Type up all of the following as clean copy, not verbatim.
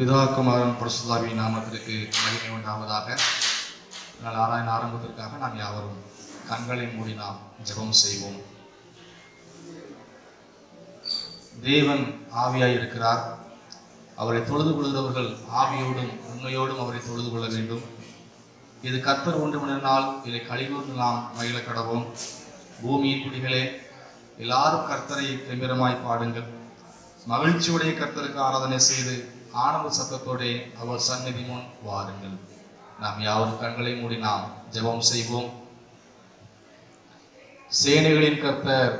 பிதா குமாரன் பரிசுத்தாவியின் நாமத்திற்கு மகிமை உண்டாவதாக. ஆராய்ந்த ஆரம்பத்திற்காக நாம் யாவரும் கண்களை மூடி நாம் ஜெபம் செய்வோம். தேவன் ஆவியாய் இருக்கிறார். அவரை தொழுது கொள்கிறவர்கள் ஆவியோடும் உண்மையோடும் அவரை தொழுது கொள்ள வேண்டும். இது கர்த்தர் ஒன்றுமினால் இதை கழிவுந்து நாம் மகிழ கடவோம். பூமியின் குடிகளே, எல்லாரும் கர்த்தரை கம்பீரமாய் பாடுங்கள். மகிழ்ச்சியுடைய கர்த்தருக்கு ஆராதனை செய்து ஆனந்த சத்தத்தோட அவர் சந்நிதி முன் வாருங்கள். நாம் யாவரும் கண்களை மூடி நாம் ஜெபம் செய்வோம். சேனைகளின் கர்த்தர்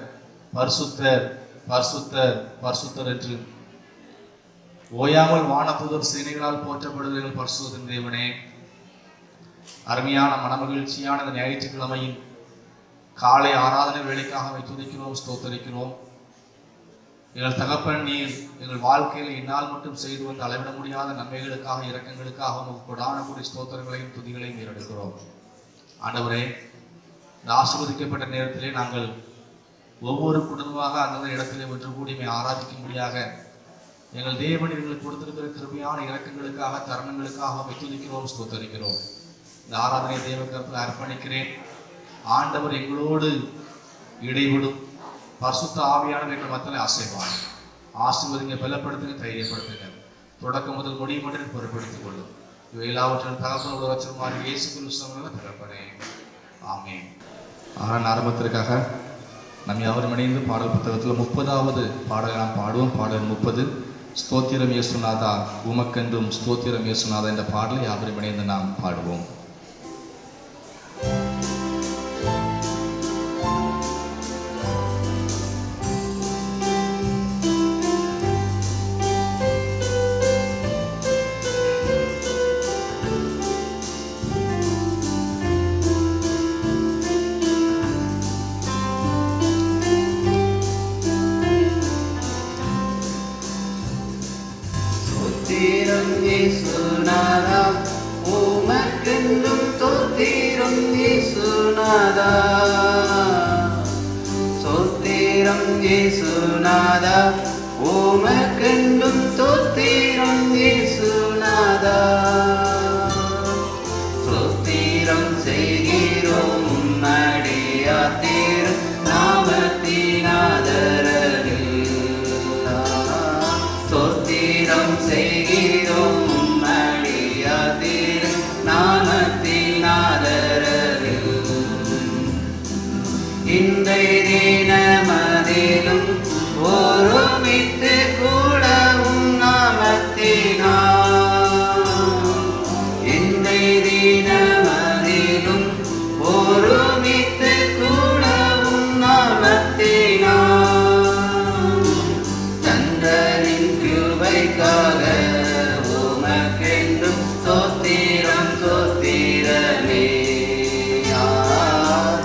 பரிசுத்தர் பரிசுத்தர் பரிசுத்தர் என்று ஓயாமல் வானதூதர் சேனைகளால் போற்றப்படுகிற பரிசுத்தரின் தேவனே, அருமையான மனமகிழ்ச்சியான இந்த ஞாயிற்றுக்கிழமையின் காலை ஆராதனை வேலைக்காக துதிக்கிறோம், ஸ்தோத்தரிக்கிறோம். எங்கள் தகப்பன், நீர் எங்கள் வாழ்க்கையில் என்னால் மட்டும் செய்து வந்த அளவிட முடியாத நன்மைகளுக்காக இரக்கங்களுக்காக உங்களுக்கு கொடான கூடிய ஸ்தோத்திரங்களையும் துதிகளையும் ஏறெடுக்கிறோம். ஆண்டவரே, இந்த ஆசீர்வதிக்கப்பட்ட நேரத்திலே நாங்கள் ஒவ்வொரு குடும்பமாக அந்தந்த இடத்திலே ஒன்று கூடி ஆராதிக்கும்படியாக எங்கள் தேவன் எங்களுக்கு கொடுத்திருக்கிற கிருபையான இரக்கங்களுக்காக தருணங்களுக்காக துதிக்கிறோம், ஸ்தோத்தரிக்கிறோம். இந்த ஆராதனை தேவ கருத்தில் அர்ப்பணிக்கிறேன். ஆண்டவர் எங்களோடு இடைவிடும் பரிசுத்த ஆவியானவர் எங்கள் மத்தியிலே ஆசைவாங்க. ஆசீர்வதிங்க, பலப்படுத்துங்க, தைரியப்படுத்துங்க. தொடக்கம் முதல் முடிவு மட்டும் பொறுப்படுத்திக் கொள்ளும். இவை எல்லாவற்றிலும் தகப்பனோடு வச்சிருமாறு இயேசு கிறிஸ்துவின் தகப்பனே, ஆமென். ஆரம்பத்திற்காக நம் யாவரும் இணைந்து பாடல் புத்தகத்தில் 30வது பாடலை நாம் பாடுவோம். பாடல் 30, ஸ்தோத்திரம் இயேசுநாதா உமக்கென்றும் ஸ்தோத்திரம் இயேசுநாதா என்ற பாடலை யாவரும் இணைந்து நாம் பாடுவோம். இயேசுநாதா உமக்கென்றும் ஸ்தோத்திரம் இயேசுநாதா, ஸ்தோத்திரம் செய்கிறோம் அடியார் திரு நாமத்தின் ஆதரவில். ஸ்தோத்திரம் செய்கிறோம் அடியார் திரு நாமத்தின் ஆதரவில். இன்றைய தினமதிலும் ஒருமித்து கூடவும் நாமத்தினால், இன்றைய தினமதிலும் ஒருமித்து கூடவும் நாமத்தினால், தந்தனின் கிருபைக்காக உமக்கென்றும் ஸ்தோத்திரம் ஸ்தோத்திரமே.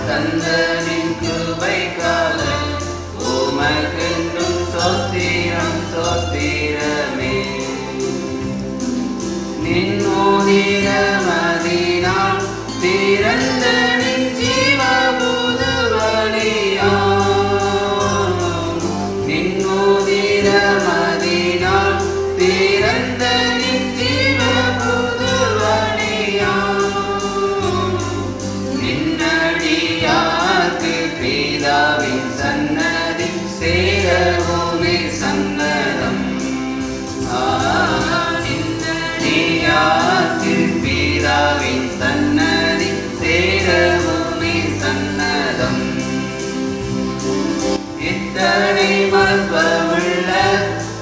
தந்தனின் கிருபைக்காக உமக்கென்றும் ஸ்தோத்திரம் ஸ்தோத்திரமே. நின்னோதிரமதினால் திறந்த நின் ஜீவபூதவழியாம், நின்னோதிரமதினால் திறந்த நின் ஜீவபூதவழியாம், நின்னடியார்க்கு பிதாவின் சன்னதி சேரவோமே சன்னதம். நின்னடியார்க்கு பிதாவின் சன்னதி சேரவோமே சன்னதம். இத்தனை மர்மமுள்ள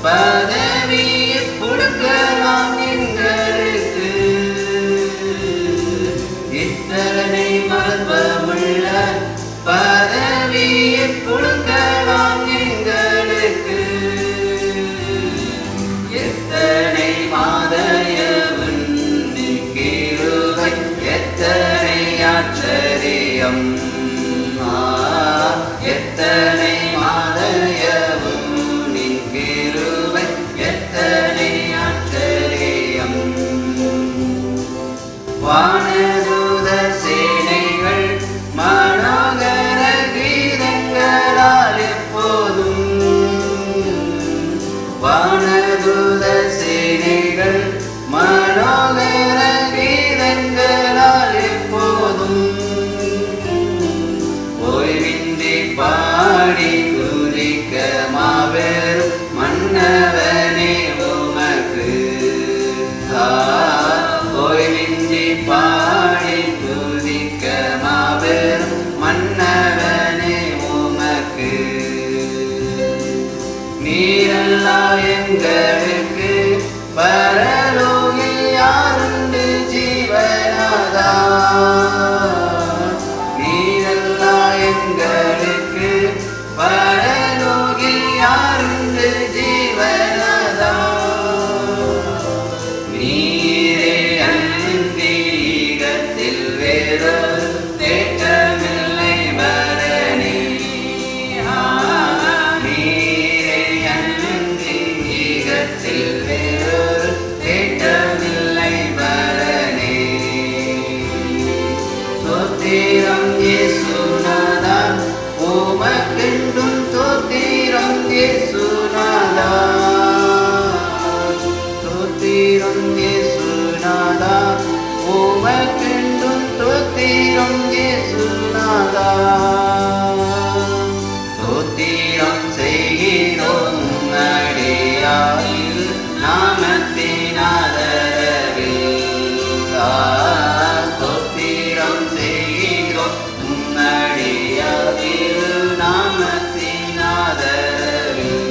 பதவியை கொடுக்கலாம் எங்களுக்கு, இத்தனை மர்மமுள்ள பதவியை கொடுக்கலாம் எங்களுக்கு. எத்தனை மாதயவன் கிருபை, எத்தனை ஆச்சரியம். எத்தனை மாதயவன் கிருபை, எத்தனை ஆச்சரியம். வானதூத சேனைகள் மனோகர கீதங்களால் எப்போதும், வானதூத சேனைகள் எங்களுக்கு பரலோகில் யாருண்டு ஜீவனாதா நீரல்லா எங்களுக்கு பரலோகில் யாருண்டு ஜீவனாதா நீரே அந்தீகத்தில் வேறொரு தேற்றமில்லை பரணி நீரே அந்தீகத்தில் வேறொரு தேற்றமில்லை பரணி தோத்திரம் இயேசுநாதா உமக்கென்றும் தோத்திரம் இயேசுநாதா தோத்திரம் இயேசுநாதா உமக்கென்றும் தோத்திரம் இயேசுநாதா தோத்திரம் செய்கிறோம் அடியாரில் நாமத்தின் ஆதரவில் தோத்திரம் செய்கிறோம் அடியாரில் நாமத்தின் ஆதரவில்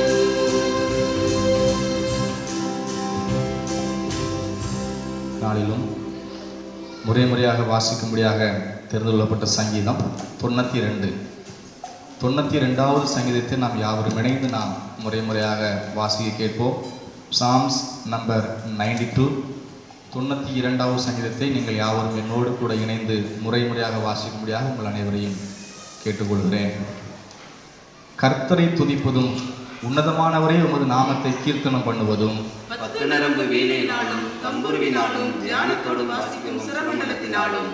நாளிலும் முறையாக வாசிக்கும்படியாக தெரிந்து கொள்ளப்பட்ட சங்கீதம் 92வது சங்கீதத்தை நாம் யாவரும் இணைந்து நாம் முறையாக வாசிக்க கேட்போம். சாம்ஸ் நம்பர் 92 92வது சங்கீதத்தை நீங்கள் யாவரும் என்னோடு கூட இணைந்து முறையாக வாசிக்கும்படியாக உங்கள் அனைவரையும் கேட்டுக்கொள்கிறேன். கர்த்தரை துதிப்பதும் உன்னதமானவரே உமது நாமத்தை கீர்த்தனம் பண்ணுவதும் பத்து நரம்பு வீணையினாலும் தம்புருவினாலும் தியானத்தோடும் வாசிக்கும் சிரமண்டலத்தினாலும்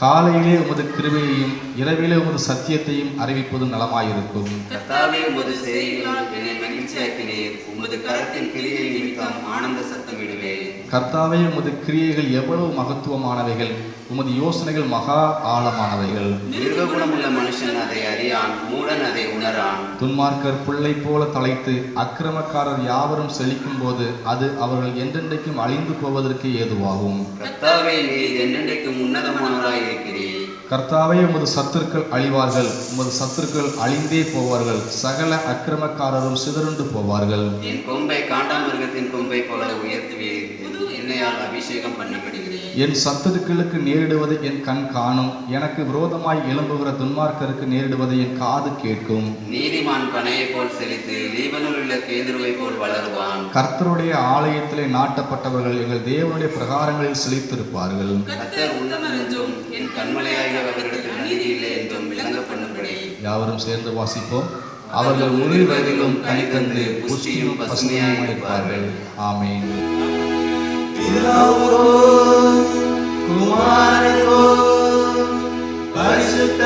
காலையிலே உமது கிருபையையும் இரவிலே உமது சத்தியத்தையும் அறிவிப்பதும் நலமாயிருக்கும். கர்த்தாவே உமது செய்திகளால் என்னை மகிழ்ச்சியாக்கினீர். உமது கரத்தின் கிரியை நிமித்தம் ஆனந்த சத்தமிடுவேன். கர்த்தாவே உமது கிரியைகள் எவ்வளவு மகத்துவமானவைகள், உமது யோசனைகள் மகா ஆழமானவைகள். மிருககுணமுள்ள மனுஷன் அதை அறியான், மூடன் அதை உணரான். துன்மார்க்கர் புல்லை போல தலைத்து அக்கிரமக்காரர் யாவரும் செழிக்கும் போது அது அவர்கள் என்றென்றைக்கும் அழிந்து போவதற்கு ஏதுவாகும். கர்த்தாவே நீர் என்றென்றைக்கும் உன்னதமானவராய் இருக்கிறீர். கர்த்தாவே உமது சத்துருக்கள் அழிவார்கள், உமது சத்துருக்கள் அழிந்தே போவார்கள், சகல அக்கிரமக்காரரும் சிதறுண்டு போவார்கள். என் கொம்பை காண்டாமிருகத்தின் கொம்பை போல உயர்த்துவீர். என்னையால் அபிஷேகம் பண்ணப்படுகிறேன். என் சத்துருக்களுக்கு நேரிடுவதை என் கண் காணும், எனக்கு விரோதமாய் எழும்புகிற துன்மார்க்கருக்கு நேரிடுவதை என் காது கேட்கும். நீதிமான் பனையை போல் செழித்து லீபனில் உள்ள கேதுருவை போல் வளருவான். கர்த்தருடைய ஆலயத்திலே நாட்டப்பட்டவர்கள் எங்கள் தேவனுடைய பிரகாரங்களில் செழித்திருப்பார்கள். கர்த்தர் உன்னதர் என்றும் என் கண்மலையாகிய அவரிடத்தில் நீதி இல்லை என்றும் விளங்க பண்ணும்படி. யாவரும் சேர்ந்து வாசிப்போம். அவர்கள் முழு வயதிலும் கனி தந்து புஷ்டியும் பசுமையாய் இருப்பார்கள். ஆமென். பரிசுத்த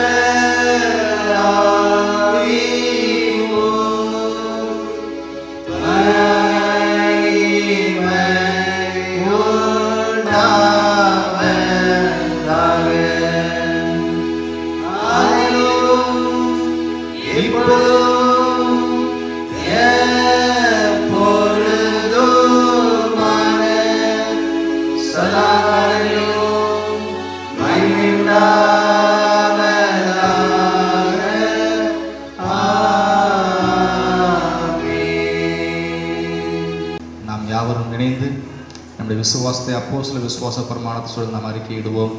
நாம் யாவரும் இணைந்து நம்முடைய விசுவாசத்தை அப்போஸ்தல விசுவாச பிரமாணத்தை நாம் அறிக்கையிடுவோம்.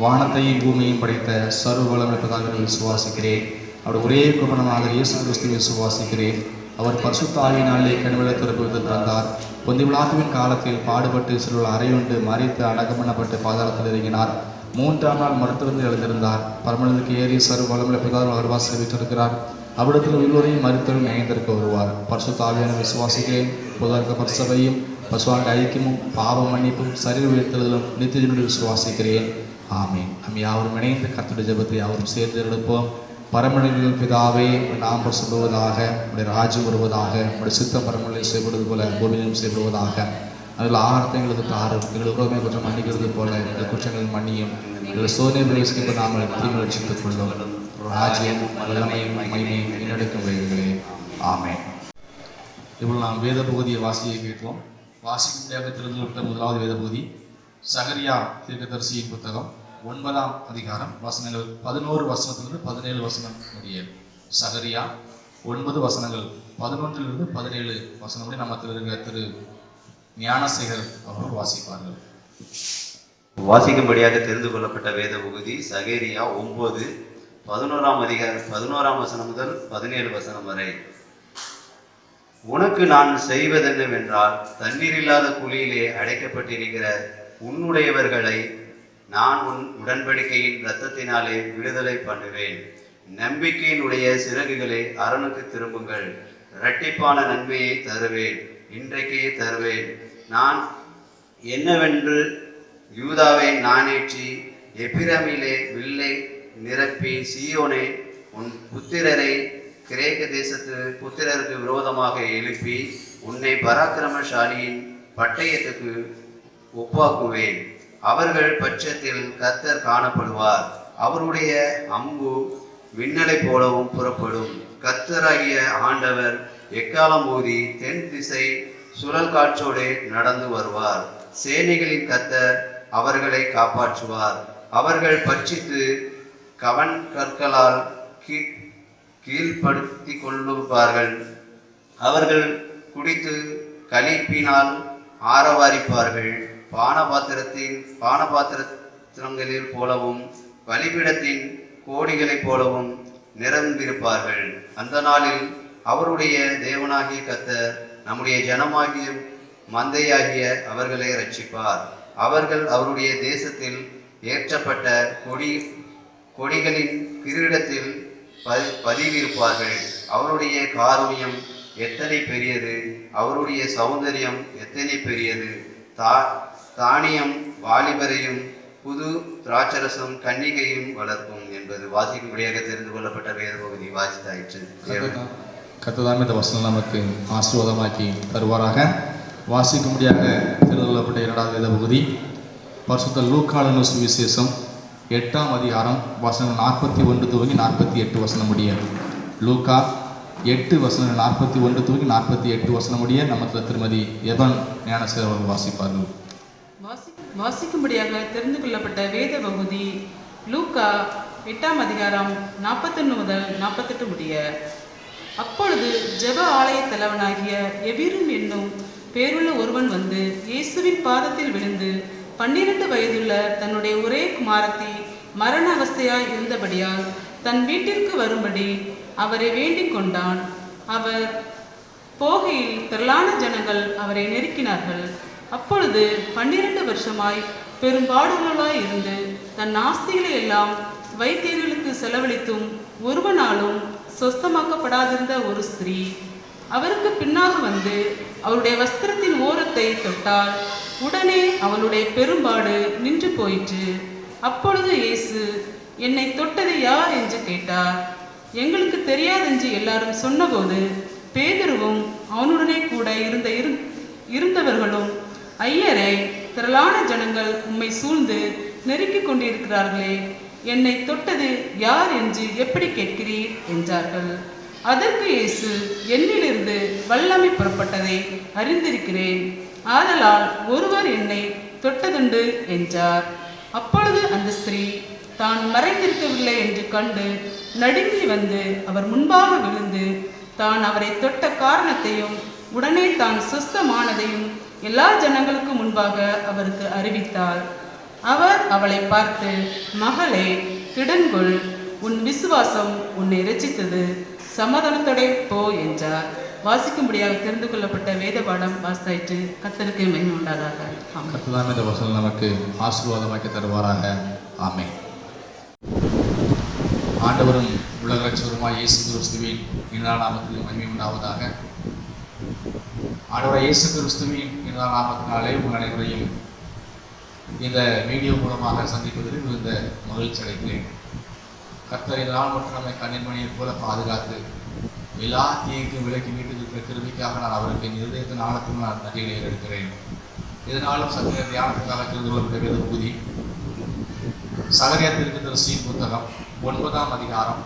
வானத்தையும் பூமியையும் படைத்த சர்வ வல்லமையுள்ள பிதாவை விசுவாசிக்கிறேன். அவருடைய ஒரே குமாரனாகிய இயேசு கிறிஸ்துவை விசுவாசிக்கிறேன். அவர் பரிசுத்த ஆவியினாலே கனிவுள்ளத்திற்கு பிறந்தார். பொந்திய பிலாத்துவின் காலத்தில் பாடுபட்டு சிலுவையில் அறையுண்டு மரித்து அடக்கம் பண்ணப்பட்டு பாதாளத்தில் இறங்கினார். 3ஆம் நாள் மருத்துவத்தில் எழுந்திருந்தார். பரமனுக்கு ஏறி சர்வ வல்லமையுள்ள பிதாவை வருவாசலை வைத்திருக்கிறார். அவ்விடத்தில் உள்ளோரையும் மரித்தவரும் நினைந்திருக்க வருவார். பரிசுத்த ஆவியான விசுவாசிக்கிறேன். பொதுவாக பரிசபையும் பசுவாண்ட ஐக்கியமும் பாவ மன்னிப்பும் சரீர உயர்த்தலும் நித்தியனுடைய விசுவாசிக்கிறேன். ஆமீன். நம்ம யாவரும் இணைந்து கர்த்தருடைய ஜெபத்தை யாவரும் சேர்ந்து எடுப்போம். பரமனின் பிதாவே, நாம் சொல்லுவதாக, உடைய ராஜ்யம் வருவதாக, உடைய சித்தம் பரமனில் செய்யப்படுவது போல பூமியிலும் செய்யப்படுவதாக. அதில் ஆகாரத்தை எங்களுக்கு தாரும், எங்கள் உறவுமை குற்றம் மன்னிக்கிறது போல எங்கள் குற்றங்கள் மன்னியும், எங்கள் சோதனை பிரவேசிக்க நாமல் தீமை ரட்சித்துக் கொள்ளும். ராஜ்யம் வல்லமையும் மகிமையும் இன்னடைக்கும் வழிகளே. ஆமென். இவ்வளவு நாம் வேத பகுதியை வாசியை கேட்போம். வாசிக்கும் தெரிந்து கொண்ட முதலாவது வேத பகுதி சகரியா தீர்க்கதரிசியின் புத்தகம் 9ஆம் அதிகாரம் வசனங்கள் 11 வசனத்திலிருந்து 17 வசனம் முடிய. சகரியா 9 வசனங்கள் 11 17 வசனம் வரை நம்ம இருக்கிற திரு ஞானசேகர் அவர்கள் வாசிப்பார்கள். வாசிக்கும்படியாக தெரிந்து கொள்ளப்பட்ட வேத பகுதி சகேரியா 9 11ஆம் வசனம் முதல் 17 வசனம் வரை. உனக்கு நான் செய்வதென்னவென்றால், தண்ணீர் இல்லாத குழியிலே அடைக்கப்பட்டிருக்கிற உன்னுடையவர்களை நான் உன் உடன்படிக்கையின் இரத்தத்தினாலே விடுதலை பண்ணுவேன். நம்பிக்கையினுடைய சிறகுகளே அரணுக்கு திரும்புங்கள். இரட்டிப்பான நன்மையை தருவேன், இன்றைக்கே தருவேன். நான் என்னவென்று யூதாவை நானேற்றி எப்பிரமிலே வில்லை நிரப்பி சீயோனே உன் புத்திரரை கிரேக்க தேசத்து புத்திரருக்கு விரோதமாக எழுப்பி உன்னை பராக்கிரமசாலியின் பட்டயத்துக்கு ஒப்பாக்குவேன். அவர்கள் பட்சத்தில் கர்த்தர் காணப்படுவார். அவருடைய அம்பு மின்னலை போலவும் புறப்படும். கர்த்தராகிய ஆண்டவர் எக்காலம் ஊதி தென் திசை சுழல் காற்றோடு நடந்து வருவார். சேனைகளின் கர்த்தர் அவர்களை காப்பாற்றுவார். அவர்கள் பட்சித்து கவன் கற்களால் கீழ்ப்படுத்தி கொள்ளுவார்கள். அவர்கள் குடித்து களிப்பினால் ஆரவாரிப்பார்கள். பானபாத்திரங்களில் போலவும் பலிபீடத்தின் கோடிகளைப் போலவும் நிரம்பியிருப்பார்கள். அந்த நாளில் அவருடைய தேவனாகிய கர்த்தர் நம்முடைய ஜனமாகிய மந்தையாகிய அவர்களை ரட்சிப்பார். அவர்கள் அவருடைய தேசத்தில் ஏற்றப்பட்ட கொடிகளின் கிரீடத்தில் பதிவிருப்பார்கள். அவருடைய காருண்யம் எத்தனை பெரியது, அவருடைய சௌந்தரியம் எத்தனை பெரியது. தானியம் வாலிபரையும் புது திராட்சரசம் கன்னிகையும் வளர்க்கும் என்பது வாசிக்கும்படியாக தெரிந்து கொள்ளப்பட்ட வேத பகுதி வாசித்தாயிற்று. கர்த்தர் இந்த வசனம் நமக்கு ஆசீர்வாதமாக்கி தருவாராக. வாசிக்கும்படியாக தெரிந்து கொள்ளப்பட்ட 2வது வேத பகுதி பரிசுத்த லூக்கா எழுதின சுவிசேஷம் 8ஆம் அதிகாரம் வசனம் 41 துவங்கி 48 வசனம் முடிய. லூக்கா 8 வசனம் 41 துவங்கி 48 வசனம் முடிய நமக்கு திருமதி எபன் ஞானசேகர் அவர்கள் வாசிப்பார்கள். வாசிக்கும்படியாக தெரிந்து கொள்ளப்பட்ட வேத பகுதி லூக்கா 8ஆம் அதிகாரம் 41 முதல் 48 முடிய. அப்பொழுது ஜெப ஆலய தலைவனாகிய எபிரும் என்னும் பேருள்ள ஒருவன் வந்து இயேசுவின் பாதத்தில் விழுந்து 12 வயதுள்ள தன்னுடைய ஒரே குமாரத்தி மரண அவஸ்தையாய் இருந்தபடியால் தன் வீட்டிற்கு வரும்படி அவரை வேண்டிக் கொண்டான். அவர் போகையில் திரளான ஜனங்கள் அவரை நெருக்கினார்கள். அப்பொழுது 12 வருஷமாய் பெரும்பாடுகளாய் இருந்து தன் ஆஸ்திகளை எல்லாம் வைத்தியர்களுக்கு செலவழித்தும் ஒருவனாலும் சொஸ்தமாக்கப்படாதிருந்த ஒரு ஸ்திரீ அவருக்கு பின்னாக வந்து அவருடைய வஸ்திரத்தின் ஓரத்தை தொட்டால் உடனே அவளுடைய பெரும்பாடு நின்று போயிற்று. அப்பொழுது இயேசு, என்னை தொட்டது யார் என்று கேட்டார். எங்களுக்கு தெரியாதென்று எல்லாரும் சொன்னபோது பேதுருவும் அவனுடனே கூட இருந்தவர்களும், ஐயரே, திரளான ஜனங்கள் உம்மை சூழ்ந்து நெருக்கிக் கொண்டிருக்கிறார்களே, என்னை தொட்டது யார் என்று எப்படி கேட்கிறீர் என்றார்கள். அதற்கு இயேசு, என்னிலிருந்து வல்லமை புறப்பட்டதை அறிந்திருக்கிறேன், ஆதலால் ஒருவர் என்னை தொட்டதுண்டு என்றார். அப்பொழுது அந்த ஸ்திரீ தான் மறைந்திருக்கவில்லை என்று கண்டு நடுங்கி வந்து அவர் முன்பாக விழுந்து தான் அவரை தொட்ட காரணத்தையும் உடனே தான் சுஸ்தமானதையும் எல்லா ஜனங்களுக்கு முன்பாக அவருக்கு அறிவித்தாள். அவர் அவளை பார்த்து, மகளே, திடன்கொள், உன் விசுவாசம் உன்னை இரட்சித்தது, சமாதானத்தோட போ என்றார். வாசிக்கும்படியாக தெரிந்து கொள்ளப்பட்ட வேத பாடம் வாசித்தாயிற்று. கர்த்தருக்கு மகிமை உண்டாதாக. கர்த்தர் இந்த வசனம் நமக்கு ஆசீர்வாதமாக்கி தருவாராக. ஆமென். ஆண்டவரும் உலக ரட்சகருமாய் இயேசு கிறிஸ்துவின் இனிதான நாமத்தில் மகிமை உண்டாவதாக. ஆண்டவராய் இயேசு கிறிஸ்துவின் இனிதான நாமத்தினாலே உங்கள் அனைவரையும் இந்த வீடியோ மூலமாக சந்திப்பதில் மிகுந்த மகிழ்ச்சி அடைகிறேன். கர்த்தர் இந்த நாள் மட்டும் நம்மை கண்ணின்மணியை போல பாதுகாத்து எல்லா தீயைக்கும் விலக்கி மீட்டு கிருபிக்காக நான் அவருக்கு இருதயத்தின் ஆழத்தில் நான் நன்றிகளை எடுக்கிறேன். இதனாலும் சத்திய தியானத்துக்காக தெரிந்து கொள்ளப்பட்ட வேத பகுதி சகரியா தீர்க்கதரிசியின் புத்தகம் 9ஆம் அதிகாரம்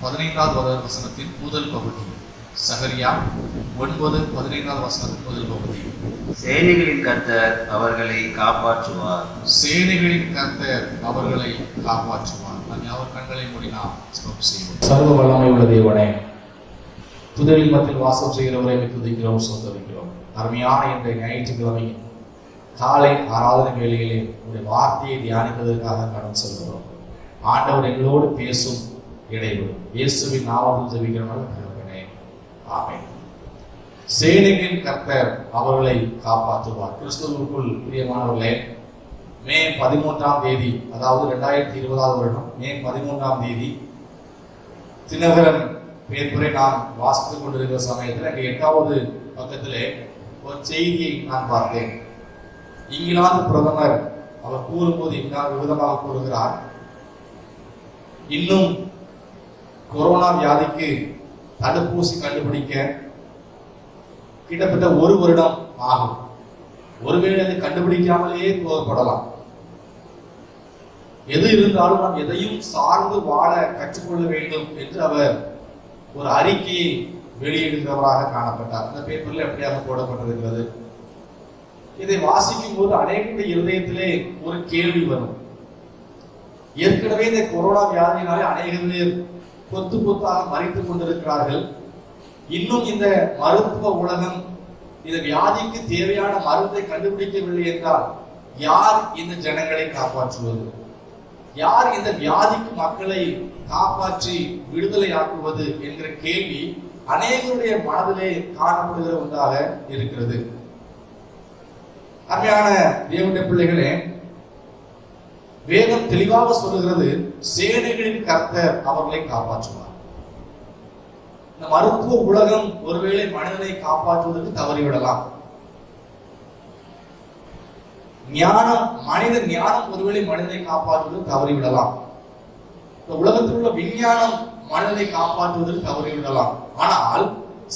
15வது வசனத்தின் முதல் பகுதி. சகரியா 9:15 வசனத்தின் முதல் பகுதி. சேனைகளின் கர்த்தர் அவர்களை காப்பாற்றுவார். சேனைகளின் கர்த்தர் அவர்களை காப்பாற்றுவார். நாம் அவர் கண்களை மூடி நாம் ஸ்தோத்திரம் செய்வோம். சர்வ வல்லமை உள்ள தேவனே, புதரில் மத்தியில் வாசம் செய்கிறவரை துதிக்கிறோம், சோதரிக்கிறோம். அருமையான இன்றைய ஞாயிற்றுக்கிழமை காலை ஆராதனை வேளையிலே உடைய வார்த்தையை தியானிப்பதற்காக கடன் செல்கிறோம். ஆண்டவர் எங்களோடு பேசும் இடைவெளி இயேசுவின் நாமத்தில் ஜெபிக்கிறோம். ஆமென். சேனைகளின் கர்த்தர் அவர்களை காப்பாற்றுவார். கிறிஸ்துவுக்குள் பிரியமானவர்களே, மே 13ஆம் தேதி, அதாவது 2020ஆம் வருடம் மே 13ஆம் தேதி தினகரன் பேப்பரை நான் வாசித்துக் கொண்டிருக்கிற சமயத்தில் அங்கே 8வது பக்கத்திலே ஒரு செய்தியை நான் பார்த்தேன். இங்கிலாந்து பிரதமர் அவர் கூறும்போது விதமாக கூறுகிறார், இன்னும் கொரோனா வியாதிக்கு தடுப்பூசி கண்டுபிடிக்க கிட்டத்தட்ட 1 வருடம் ஆகும். ஒருவேளை அதை கண்டுபிடிக்காமலேயே போகப்படலாம். எது இருந்தாலும் நாம் எதையும் சார்ந்து வாழ கற்றுக்கொள்ள வேண்டும் என்று அவர் ஒரு அறிக்கையை வெளியிடுகிறவராக காணப்பட்டார். அந்த பேப்பர்ல எப்படியாக போடப்பட்டிருக்கிறது. இதை வாசிக்கும் போது அநேகருடைய இருதயத்திலே ஒரு கேள்வி வரும். ஏற்கனவே இந்த கொரோனா வியாதியினாலே அநேக பேர் கொத்து கொத்தாக மறித்துக் கொண்டிருக்கிறார்கள். இன்னும் இந்த மருத்துவ உலகம் இந்த வியாதிக்கு தேவையான மருந்தை கண்டுபிடிக்கவில்லை என்றால் யார் இந்த ஜனங்களை காப்பாற்றுவது? யார் இந்த வியாதிக்கு மக்களை காப்பாற்றி விடுதலை ஆக்குவது என்கிற கேள்வி அநேகருடைய மனதிலே காணப்படுகிற ஒன்றாக இருக்கிறது. அருமையான தேவனுடைய பிள்ளைகளே, வேதம் தெளிவாக சொல்லுகிறது, சேனைகளின் கர்த்தர் அவர்களை காப்பாற்றுவார். இந்த மருத்துவ உலகம் ஒருவேளை மனிதனை காப்பாற்றுவதற்கு தவறிவிடலாம். மனித ஞானம் ஒருவேளை மனிதனை காப்பாற்றுவதற்கு தவறிவிடலாம். இந்த உலகத்தில் உள்ள விஞ்ஞானம் மனிதனை காப்பாற்றுவதற்கு தவறிவிடலாம். ஆனால்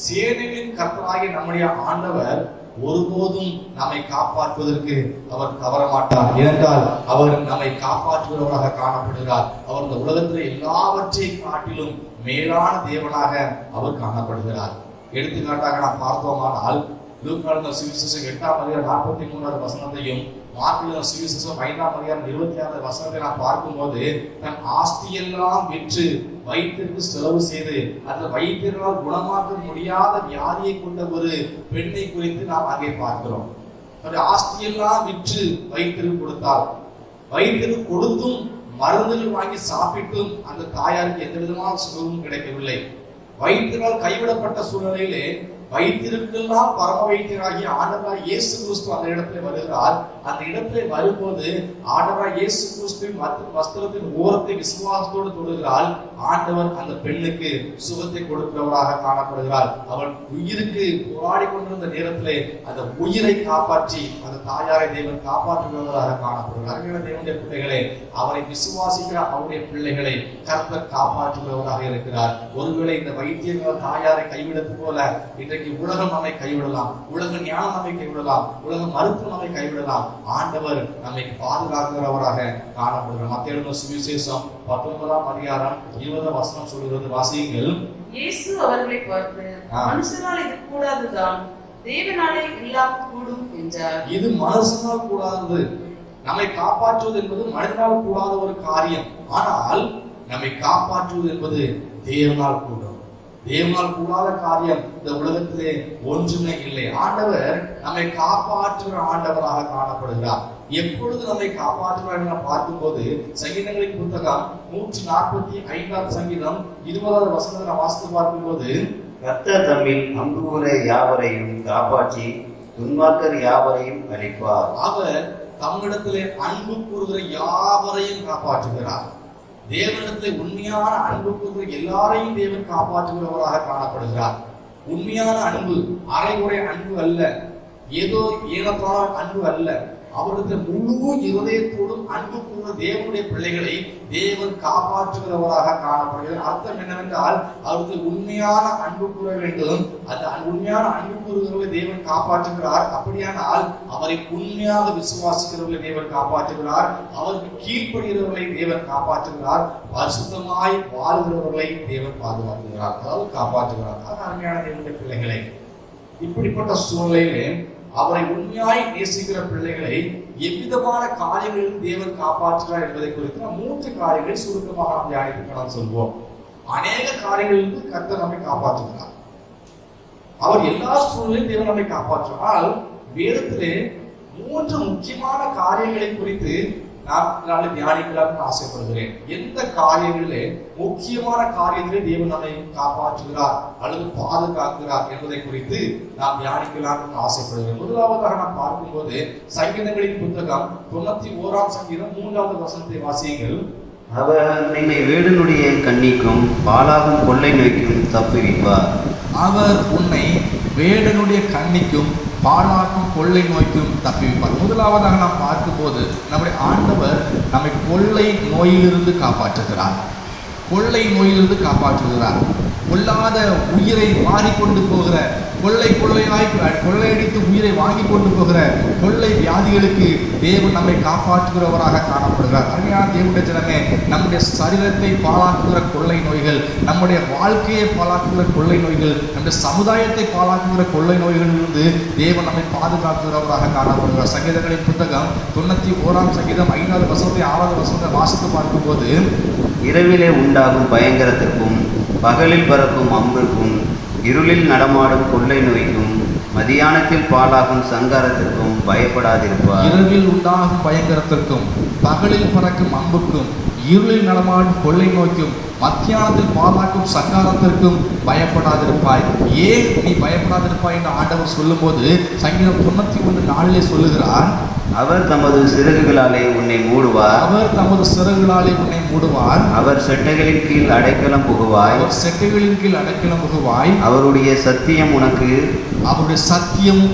சேனைகளின் கர்த்தராகிய நம்முடைய ஆண்டவர் ஒருபோதும் நம்மை காப்பாற்றுவதற்கு அவர் தவற மாட்டார். ஏனென்றால் அவர் நம்மை காப்பாற்றுகிறவராக காணப்படுகிறார். அவர் இந்த உலகத்தில் எல்லாவற்றையும் காட்டிலும் மேலான தேவனாக அவர் காணப்படுகிறார். எடுத்துக்காட்டாக நாம் பார்த்தோமானால் லூக்கா சுவிசேஷம் 8ஆம் அதிகாரம் 43வது வசனத்தையும் மார்க் சுவிசேஷம் 5ஆம் அதிகாரம் 26வது வசனத்தை நாம் பார்க்கும்போது, தன் ஆஸ்தியெல்லாம் விற்று வைத்திற்கு செலவு செய்து அந்த வைத்தியர்களால் குணமாக்க முடியாத வியாதியை கொண்ட ஒரு பெண்ணை குறித்து நாம் அங்கே பார்க்கிறோம். ஆஸ்தியெல்லாம் விற்று வைத்திற்கு கொடுத்தால், வைத்திற்கு கொடுத்தும் மருந்துகள் வாங்கி சாப்பிட்டும் அந்த தாயாருக்கு எந்த விதமான சுகமும் கிடைக்கவில்லை. வைத்தியரால் கைவிடப்பட்ட சூழ்நிலையிலே வைத்தியருக்கெல்லாம் பரம வைத்தியராகிய ஆண்டவராய் இயேசு கிறிஸ்து அந்த இடத்துல வருகிறார். அந்த இடத்துல வரும்போது ஆண்டவராய் இயேசு கிறிஸ்துவின் வஸ்திரத்தின் ஓரத்தை விசுவாசத்தோடு தொடுகிறாள். ஆண்டவர் அந்த பெண்ணுக்கு சுகத்தை கொடுக்கிறவராக காணப்படுகிறார். அவள் உயிருக்கு போராடி கொண்டிருந்த நேரத்திலே அந்த உயிரை காப்பாற்றி அந்த தாயாரை தேவன் காப்பாற்றுகிறவராக காணப்படுகிறார். தேவனுடைய பிள்ளைகளே, அவரை விசுவாசிக்கிற அவருடைய பிள்ளைகளை கர்த்தர் காப்பாற்றுகிறவராக இருக்கிறார். ஒருவேளை இந்த வைத்தியர்கள் தாயாரை கைவிடுவது போல இன்றைக்கு உலகம் நம்மை கைவிடலாம், உலக ஞானம் நம்மை கைவிடலாம், உலக மருத்துவம் நம்மை கைவிடலாம். ஆண்டவர் நம்மை பாதுகாக்கிறவராக காணப்படுகிறார். மத்தேயு சுவிசேஷம் 19ஆம் அதிகாரம் 20ஆம் வசனம் சொல்கிறது, வாசியுங்கள். இயேசு அவர்களை பார்த்து, மனுஷனால் இது கூடாதுதான், தேவனாலே எல்லாம் கூடும் என்றார். இது மனுஷனால் கூடாதது. நம்மை காப்பாற்றுவது என்பது மனிதனால் கூடாத ஒரு காரியம். ஆனால் நம்மை காப்பாற்றுவது என்பது தேவனால் கூடும். தேவனால் கூடாத காரியம் இந்த உலகத்திலே ஒன்றுமே இல்லை. ஆண்டவர் நம்மை காப்பாற்றுகிற ஆண்டவராக காணப்படுகிறார். எப்பொழுது நம்மை காப்பாற்றுகிறார் என பார்க்கும்போது சங்கீதங்களின் புத்தகம் 145ஆம் சங்கீதம் 20வது வசனத்தை நாம் வாசித்து பார்க்கும்போது, கர்த்தர் தம்மில் அன்பு கூற யாவரையும் காப்பாற்றி துன்மார்க்கர் யாவரையும் அழிப்பார். அவர் தம்மிடத்திலே அன்பு கூறுகிற யாவரையும் காப்பாற்றுகிறார். தேவனிடத்திலே உண்மையான அன்பு கூறுகிற எல்லாரையும் தேவன் காப்பாற்றுகிறவராக காணப்படுகிறார். உண்மையான அன்பு அரைகுறை அன்பு அல்ல, ஏதோ ஏனத்தான அன்பு அல்ல. அவருடைய முழு இருதயத்தோடும் அன்பு கூறுகிற தேவனுடைய பிள்ளைகளை தேவன் காப்பாற்றுகிறவராக காணப்படுகிறார். அர்த்தம் என்னவென்றால் அவருக்கு உண்மையான அன்பு கூற வேண்டும். அந்த உண்மையான அன்பு கூறுகிறவர்களை தேவன் காப்பாற்றுகிறார். அப்படியானால் அவரை உண்மையாக விசுவாசிக்கிறவர்களை தேவன் காப்பாற்றுகிறார். அவருக்கு கீழ்ப்படுகிறவர்களை தேவன் காப்பாற்றுகிறார். பரிசுத்தமாய் வாழ்கிறவர்களை தேவன் பாதுகாக்கிறார், அதாவது காப்பாற்றுகிறார். அருமையான தேவனுடைய பிள்ளைகளை, இப்படிப்பட்ட சூழ்நிலையிலே அவரை உண்மையாய் நேசிக்கிற பிள்ளைகளை எவ்விதமான காரியங்களிலும் தேவன் காப்பாற்றுகிறார் என்பதை குறித்து 3 காரியங்களை சுருக்கமாக நாம் தியானித்து சொல்வோம். அநேக காரியங்களிலிருந்து கர்த்தர் நம்மை காப்பாற்றுகிறார். அவர் எல்லா சூழ்நிலையும் தேவன் நம்மை காப்பாற்றுவார். வேதத்திலே 3 முக்கியமான காரியங்களை குறித்து நான் தியானிக்கலாம்னு ஆசைப்படுகிறேன். எந்த காரியங்களிலே முக்கியமான காரியத்திலே தேவன் நம்மை காப்பாற்றுகிறார் அல்லது பாதுகாக்கிறார் என்பதை குறித்து நாம் தியானிக்கலாம்னு ஆசைப்படுகிறேன். முதலாவதாக நாம் பார்க்கும்போது சங்கீதங்களின் புத்தகம் 91ஆம் சங்கீதம் 3வது வசனத்தை வாசியுங்கள். அவர் உன்னை வேடனுடைய கண்ணிக்கும் பாலாகும் கொள்ளை நோய்க்கும் தப்புவிப்பார். அவர் உன்னை வேடனுடைய கண்ணிக்கும் பாழாக்கும் கொள்ளை நோய்க்கும் தப்புவிப்பார். முதலாவதாக நாம் பார்க்கும்போது நம்முடைய ஆண்டவர் நம்மை கொள்ளை நோயிலிருந்து காப்பாற்றுகிறார். கொள்ளை நோயிலிருந்து காப்பாற்றுகிறார். கொள்ளாத உயிரை மாறிக்கொண்டு போகிற கொள்ளையடித்து உயிரை வாங்கி கொண்டு போகிற கொள்ளை வியாதிகளுக்கு தேவன் நம்மை காப்பாற்றுகிறவராக காணப்படுகிறார். அருமையான தேவனுடைய ஜனமே, நம்முடைய சரீரத்தை பாழாக்குகிற கொள்ளை நோய்கள், நம்முடைய வாழ்க்கையை பாழாக்குகிற கொள்ளை நோய்கள், நம்முடைய சமுதாயத்தை பாழாக்குகிற கொள்ளை நோய்களிலிருந்து தேவன் நம்மை பாதுகாக்கிறவராக காணப்படுகிறார். சங்கீதங்களின் புத்தகம் 91ஆம் சங்கீதம் 5வது வசனத்தை 6வது வசனத்தை வாசித்து பார்க்கும்போது, இரவிலே உண்டாகும் பயங்கரத்திற்கும் பகலில் பறக்கும் அம்புக்கும் இருளில் நடமாடும் கொள்ளை நோய்க்கும் மதியானத்தில் பாலாகும் சங்காரத்திற்கும் பயப்படாதிருப்பார். இரவில் உண்டாகும் பயங்கரத்திற்கும் பகலில் பறக்கும் அம்புக்கும் இருளில் நடமாடும் கொள்ளை நோய்க்கும் மத்தியானத்தில் பாலாக்கும் சங்காரத்திற்கும் பயப்படாதிருப்பாய். ஏன் நீ பயப்படாதிருப்பாய் என்று ஆண்டவர் சொல்லும் போது சங்கீதம் 91:4 சொல்லுகிறார், அவர் தமது சிறகுகளாலே உன்னை மூடுவார். அவர் தமது சிறகுகளாலே உன்னை மூடுவார். அவர் செட்டைகளின் கீழ் அடைக்கலம் புகுவாய். அவர் செட்டைகளின் கீழ் அடைக்கலம் புகுவாய். அவருடைய சத்தியம்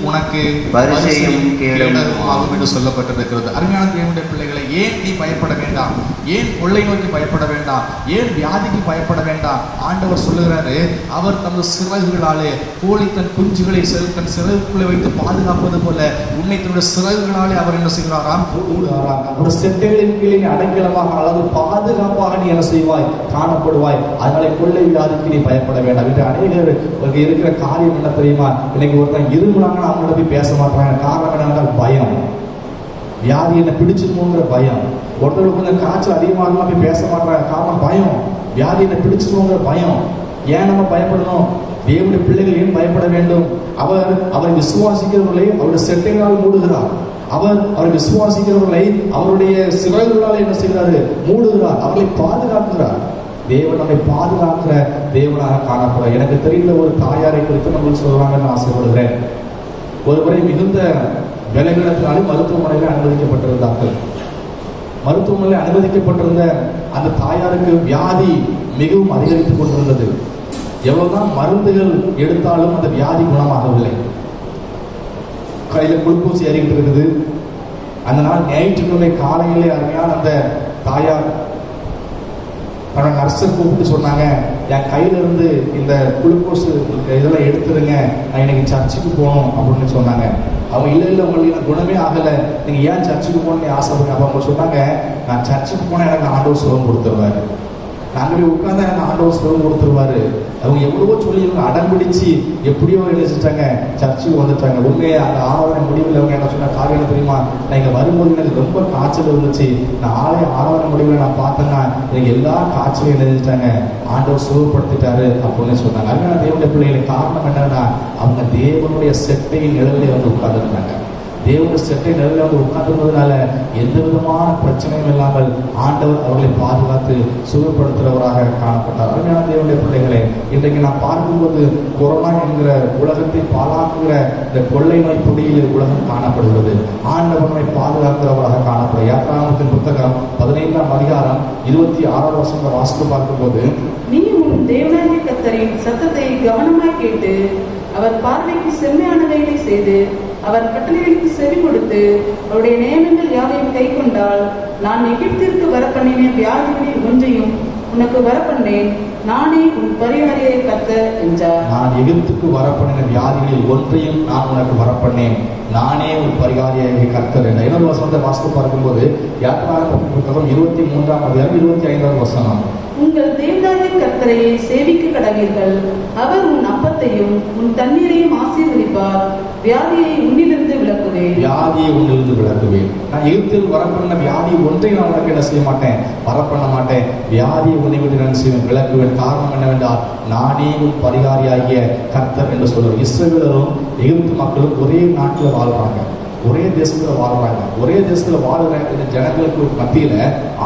உனக்கு பரிசையும் கேடலும் ஆகும் என்று சொல்லப்பட்டிருக்கிறது. அருமையான தேவனுடைய பிள்ளைகளை, ஏன் நீ பயப்பட வேண்டாம்? ஏன் கொள்ளை நோக்கி பயப்பட வேண்டாம்? ஏன் வியாதிக்கு பயப்பட வேண்டாம்? ஆண்டவர் சொல்லுகிறாரு, அவர் தமது சிறகுகளாலே கோழி தன் குஞ்சுகளை தன் சிறகுக்குள்ளே வைத்து பாதுகாப்பது போல உன்னை தன்னுடைய சிறகுகளாலே அவர் என்ன செய்கிறாராம்? ஒரு செட்டைகளின் கீழே அடைக்கலமாக அல்லது பாதுகாப்பாக நீ என்ன செய்வாய்? காணப்படுவாய். அதனால கொள்ளை வியாதிக்கு நீ பயப்பட வேண்டாம். இன்று அநேகர் இருக்கிற காரியம் என்ன தெரியுமா? இன்னைக்கு ஒருத்தன் இருமுறாங்கன்னா அவங்கள போய் பேச மாட்டாங்க. காரணம் என்னென்றால் பயம். வியாதி என்ன பிடிச்சிருமோங்கிற பயம். ஒருத்தருக்கு கொஞ்சம் காய்ச்சல் அதிகமாக இருந்தால் போய் பேச மாட்டாங்க. காரணம் பயம். வியாதி என்ன பிடிச்சிருமோங்கிற பயம். ஏன் நம்ம பயப்படணும்? தேவனுடைய பிள்ளைகள் ஏன் பயப்பட வேண்டும்? அவரை விசுவாசிக்கிறவர்களை அவருடைய செட்டைகளால் மூடுகிறார். அவரை விசுவாசிக்கிறவர்களை அவருடைய சிறகுகளால் என்ன செய்கிறாரு? மூடுகிறார். அவர்களை பாதுகாக்கிறார். தேவன் நம்மை பாதுகாக்கிற தேவனாக காணப்படுறார். எனக்கு தெரிந்த ஒரு தாயாரை குறித்து நம்மளுக்கு சொல்றாங்கன்னு ஆசைப்படுகிறேன். ஒருமுறை மிகுந்த விலகினத்தினாலே மருத்துவமனையில் அனுமதிக்கப்பட்டிருந்தார்கள். மருத்துவமனையில் அனுமதிக்கப்பட்டிருந்த அந்த தாயாருக்கு வியாதி மிகவும் அதிகரித்துக் கொண்டிருந்தது. எவ்வளவுதான் மருந்துகள் எடுத்தாலும் அந்த வியாதி குணமாகவில்லை. கையில குளுக்கோஸ் ஏறிக்கிட்டு இருக்குது. அந்த நாள் ஞாயிற்றுக்கிழமை காலையிலே அருமையான அந்த தாயார் தன்னோட நர்ஸை கூப்பிட்டு சொன்னாங்க, என் கையில இருந்து இந்த குளுக்கோஸ் இதெல்லாம் எடுத்துருங்க, நான் இன்னைக்கு சர்ச்சுக்கு போகணும் அப்படின்னு சொன்னாங்க. அவங்க இல்லை உங்களுக்கு எனக்கு குணமே ஆகலை, நீங்கள் ஏன் சர்ச்சுக்கு போகணும்னு ஆசைப்படுங்க. அப்போ அவங்க சொன்னாங்க, நான் சர்ச்சுக்கு போனால் எனக்கு ஆண்டவர் சுகம் கொடுத்துருவாரு, நாங்கள் போய் உட்கார்ந்தா எனக்கு ஆண்டவர் சுகம் கொடுத்துருவாரு. அவங்க எவ்வளவோ சொல்லி இவங்க அடம்பிடிச்சு எப்படியோ எழுதிட்டாங்க, சர்ச்சுக்கு வந்துட்டாங்க. உண்மையை அந்த ஆராதனை முடிவில் அவங்க என்ன சொன்ன காரியம் தெரியுமா? நான் இங்கே வரும்போது எனக்கு ரொம்ப காய்ச்சல் இருந்துச்சு, நான் ஆராதனை முடிவில் நான் பார்த்தேன்னா எனக்கு எல்லா காய்ச்சலையும் எழுதிட்டாங்க, ஆண்டவர் சுகப்படுத்திட்டாரு அப்படின்னு சொன்னாங்க. அதனால தேவனுடைய பிள்ளைகளுக்கு காரணம் என்னன்னா, அவங்க தேவனுடைய செட்டையின் நிழலில் வந்து உட்கார்ந்துருந்தாங்க. தேவனுடைய செட்டை நிழலில் வந்து உட்கார்ந்துருந்ததுனால எந்த விதமான பிரச்சனையும் இல்லாமல் ஆண்டவர் அவர்களை பாதுகாத்து சுகப்படுத்துகிறவராக காணப்பட்டார். அருமையான தேவனுடைய பிள்ளைகளே, இன்றைக்கு நாம் பார்க்கும்போது கொரோனா என்கிற உலகத்தை பாழாக்குகிற இந்த கொள்ளை நோய் பொடியில் உலகம் காணப்படுகிறது. ஆண்டவனை பாதுகாக்கிறவராக காணப்படும். யாத்ராகமத்தின் புத்தகம் 15ஆம் அதிகாரம் 26ஆம் வசனத்தை வாசித்து பார்க்கும்போது, நீ உன் தேவனாகிய கர்த்தரின் சத்தத்தை கவனமாய் கேட்டு அவர் பார்வைக்கு செம்மையானவைகளை செய்து அவர் கட்டளைகளுக்கு செவி கொடுத்து அவருடைய நியமங்கள் யாவையும் கை கொண்டால் நான் எகிப்திற்கு வரப்பண்ணின வியாதிகளில் ஒன்றையும் உனக்கு வரப்பண்ணேன், நானே உன் பரிகாரியை கர்த்தர் என்றார். நான் எகிப்துக்கு வரப்பண்ணின வியாதிகளில் ஒன்றையும் நான் உனக்கு வரப்பண்ணேன், நானே உன் பரிகாரியை கர்த்தர் என்றார். இன்னொரு வசனத்தை வாசித்து பார்க்கும்போது யாத்ராகமம் புத்தகம் 23ஆம் அதிகாரம் 25ஆம் வசனம், உங்கள் தேவனாகிய கர்த்தரையே சேவிக்க கடவீர்கள். அவர் உன் அப்பத்தையும் உன் தண்ணீரையும் ஆசீர்வதிப்பார். வியாதியை உன்னிலிருந்து விலக்குவேன். வியாதியை உன்னிலிருந்து விலக்குவேன். நான் எகிப்தில் வரப்பண்ண வியாதி ஒன்றை நான் உனக்கு என்ன செய்ய மாட்டேன், வரப்பண்ண மாட்டேன். வியாதியை உன்னை விட்டு நான் செய்வேன், விலக்குவேன். காரணம் என்னவென்றால் நானே உன் பரிகாரியாகிய கர்த்தர் என்று சொல்லுவேன். இஸ்ரவேலரும் எகிப்து மக்களும் ஒரே நாட்டில் வாழ்றாங்க, ஒரே தேசத்துல வாழ்றாங்க. ஒரே தேசத்துல வாழ்ற இந்த ஜனங்களுக்கு மத்தியில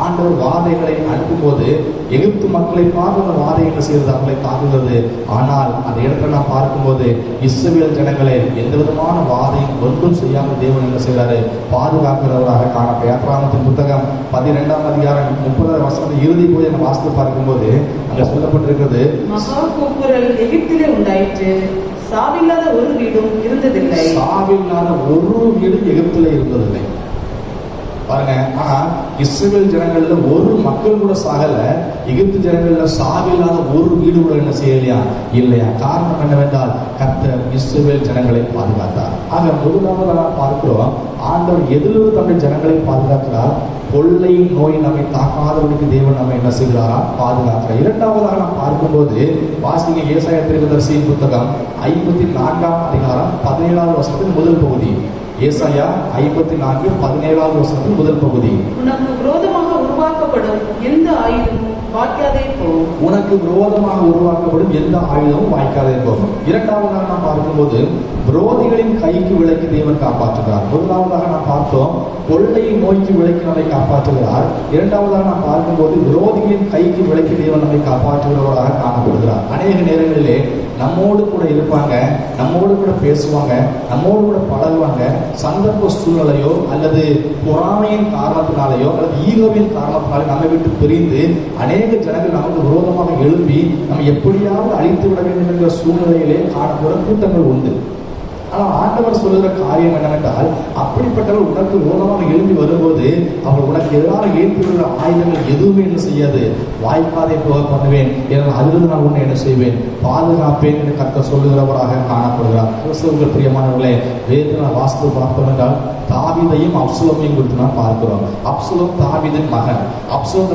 ஆண்டவர் வாதைகளை அனுப்பும்போது எகிப்து மக்களை பார்த்து அந்த வாதை என்ன செய்யறது, அவங்களை தாக்குகிறது. ஆனால் அந்த இடத்துல நான் பார்க்கும்போது இஸ்ரவேல் ஜனங்களை எந்த விதமான வாதையும் ஒன்றும் செய்யாமல் தேவன் என்ன செய்யறாரு, பாதுகாக்கிறவராக காணப்படும். யாத்ராகமத்தின் புத்தகம் 12ஆம் அதிகாரம் 30ஆம் வசனத்தை இறுதி போய் நம்ம வாசித்து பார்க்கும்போது அங்க சொல்லப்பட்டிருக்கிறது, மகா கூக்குரல் எகிப்திலே உண்டாயிற்று, சாவில்லாத ஒரு வீடும் இருந்ததில்லை. சாவில்லாத ஒரு வீடு எகிப்திலே இருந்ததில்லை. பாருங்க, ஆனா இஸ்ரவேல் ஜனங்கள்ல ஒரு மக்கள் கூட சாகல, எகிப்து ஜனங்கள்ல சாவில்லாத ஒரு வீடு கூட என்ன செய்யலையா, இல்லையா. காரணம் என்னவென்றால் கர்த்தர் இஸ்ரவேல் ஜனங்களை பாதுகாத்தார். ஆக முதலாவதாக பார்க்கிறோம், ஆண்டவர் எதிலிருந்து தன்னுடைய ஜனங்களை பாதுகாக்கிறார், கொள்ளை நோய் நம்மை தாக்காதவனுக்கு தேவன் நம்ம என்ன செய்கிறாரா, பாதுகாக்கிறார். இரண்டாவதாக நாம் பார்க்கும்போது வாசிங்க ஏசாயா தீர்க்கதரிசியின் புத்தகம் 54ஆம் அதிகாரம் 17ஆவது வசனத்தின் முதல் பகுதி. ஏசாயா 54 17ஆவது வசனத்தின் முதல் பகுதி. உனக்கு விரோதமாக உருவாக்கப்படும் எந்த ஆயுதமும் வாய்க்காதே போகும். உனக்கு விரோதமாக உருவாக்கப்படும் எந்த ஆயுதமும் வாய்க்காதே போகும். இரண்டாவதாக நாம் பார்க்கும்போது விரோதிகளின் கைக்கு விலக்கி தேவன் காப்பாற்றுகிறார். முதலாவதாக நாம் பார்த்தோம் கொள்ளை நோய்க்கு விலக்கி நம்மை காப்பாற்றுகிறார். இரண்டாவதாக நாம் பார்க்கும்போது விரோதிகளின் கைக்கு விலக்கி தேவன் நம்மை காப்பாற்றுகிறவராக காணப்படுகிறார். அநேக நேரங்களிலே நம்மோடு கூட இருப்பாங்க, நம்மோடு கூட பேசுவாங்க, நம்மோடு கூட பழகுவாங்க. சந்தர்ப்ப சூழ்நிலையோ அல்லது பொறாமையின் காரணத்தினாலேயோ அல்லது ஈகோவின் காரணத்தினாலே நம்மை விட்டு பிரிந்து அநேக ஜனங்கள் நமக்கு விரோதமாக எழுப்பி நம்ம எப்படியாவது அழித்து விட வேண்டும் என்ற சூழ்நிலையிலே காணப்படும் கூட்டங்கள் உண்டு. ஆனால் ஆண்டவர் சொல்லுகிற காரியம் என்னவென்றால், அப்படிப்பட்டவர்கள் உனக்கு விரோதமாக எழும்பி வரும்போது அவர்கள் உனக்கு எதிராக ஏற்படுகிற ஆயுதங்கள் எதுவுமே என்ன செய்யாது, வாய்க்காதே போக பண்ணுவேன், ஏனால் அதிலிருந்து நான் உன்னை என்ன செய்வேன், பாதுகாப்பேன் என்று கர்த்தர் சொல்லுகிறவராக காணப்படுகிறார். கிறிஸ்தவர்கள் பிரியமானவர்களே, வேதனை வாசித்து பார்த்தோம் என்றால் தாவீதையும் அப்சலோமையும் குறித்து நாம் பார்க்கிறோம். அப்சலோம் தாவீதின் மகன். அப்சலோம்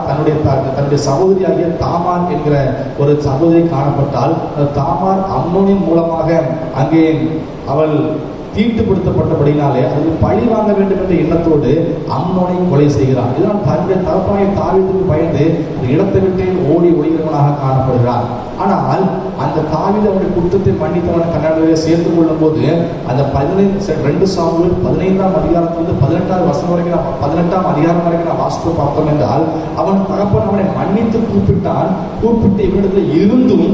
தன்னுடைய சகோதரியாகிய தாமார் என்கிற ஒரு சகோதரி காணப்பட்டால் தாமார் அம்னோனின் மூலமாக அங்கே அவள் தீட்டுப்படுத்தப்பட்டபடினாலே அதுக்கு பழி வாங்க வேண்டும் என்ற எண்ணத்தோடு அம்னோனை கொலை செய்கிறான். இதனால் தன்னுடைய தகப்பனாகிய தாவீதுக்கு பயந்து அந்த இடத்தை விட்டு ஓடி ஒளிகிறவனாக காணப்படுகிறான். ஆனால் அந்த தாவீது அவனுடைய குற்றத்தை மன்னித்தவன் கண்ணாடியிலே சேர்த்து கொள்ளும் போது அந்த 2 சாமுவேல் 15ஆம் அதிகாரத்திலிருந்து 18ஆம் வசனம் வரைக்கும் 18ஆம் அதிகாரம் வரைக்கும் நான் வாசித்து பார்த்தோம் என்றால் அவன் தகப்பன் அவனை மன்னித்து கூப்பிட்டு இவனிடத்தில் இருந்தும்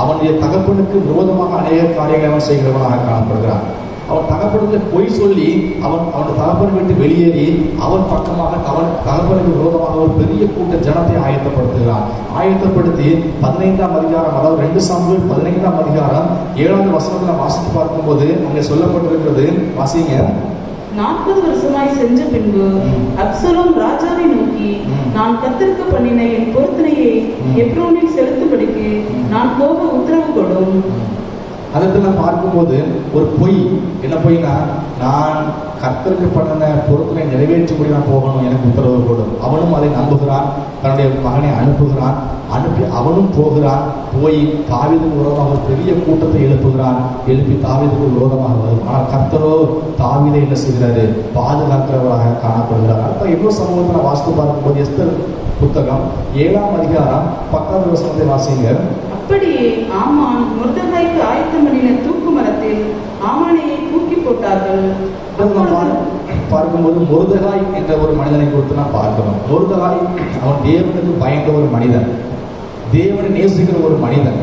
அவனுடைய தகப்பனுக்கு விரோதமாக அநேக காரியங்களை அவன் செய்கிறவனாக காணப்படுகிறான். அவன் தகப்பனுக்கு பொய் சொல்லி அவன் தகப்பனை விட்டு வெளியேறி அவன் பக்கமாக அவன் தகப்பனுக்கு விரோதமாக ஒரு பெரிய கூட்ட ஜனத்தை ஆயத்தப்படுத்தி 15ஆம் அதிகாரம், அதாவது 2 சாமுவேல் 15ஆம் அதிகாரம் 7ஆவது வசனத்தில் வாசித்து பார்க்கும்போது அங்கே சொல்லப்பட்டிருக்கிறது. வாசிங்க. 40 வருஷமாய் சென்ற பின்பு அப்சலோம் ராஜாவை நோக்கி, நான் கர்த்தருக்கு பண்ணின என் பொருத்தனையை எப்ரோனில் செலுத்தும்படிக்கு நான் போக உத்தரவு கொடும். அதற்கு நான் பார்க்கும்போது ஒரு பொய், என்ன பொய்னா, நான் கர்த்தருக்கு பண்ணின பொருத்தனை நிறைவேற்றும்படி நான் போகணும், எனக்கு உத்தரவு கொடும். அவனும் அதை நம்புகிறான், தன்னுடைய மகனை அனுப்புகிறான். அனுப்பி அவனும் போகிறான். போய் தாவீதுக்கு விரோதமாக ஒரு பெரிய கூட்டத்தை எழுப்பி தாவீதுக்கு விரோதமாக வரும். ஆனால் கர்த்தரோ தாவீதை என்ன செய்கிறாரு, பாதுகாக்கிறவராக காணப்படுகிறார். அடுத்த இன்னொரு சமூகத்தில் வாசித்து பார்க்கும்போது எஸ்தர் புத்தகம் 7ஆம் அதிகாரம் 10ஆவது வசனத்தை வாசிங்க. அப்படியே ஆமான் மொர்தெகாய்க்கு ஆயத்தம் பண்ணின தூக்கு மரத்தில் ஆமானையை தூக்கி போட்டார்கள். பார்க்கும்போது மொர்தெகாய் என்ற ஒரு மனிதனை குறித்து நான் பார்க்கிறோம். மொர்தெகாய் அவன் தேவனுக்கு பயந்த ஒரு மனிதன், தேவனை நேசிக்கிற ஒரு மனிதன்.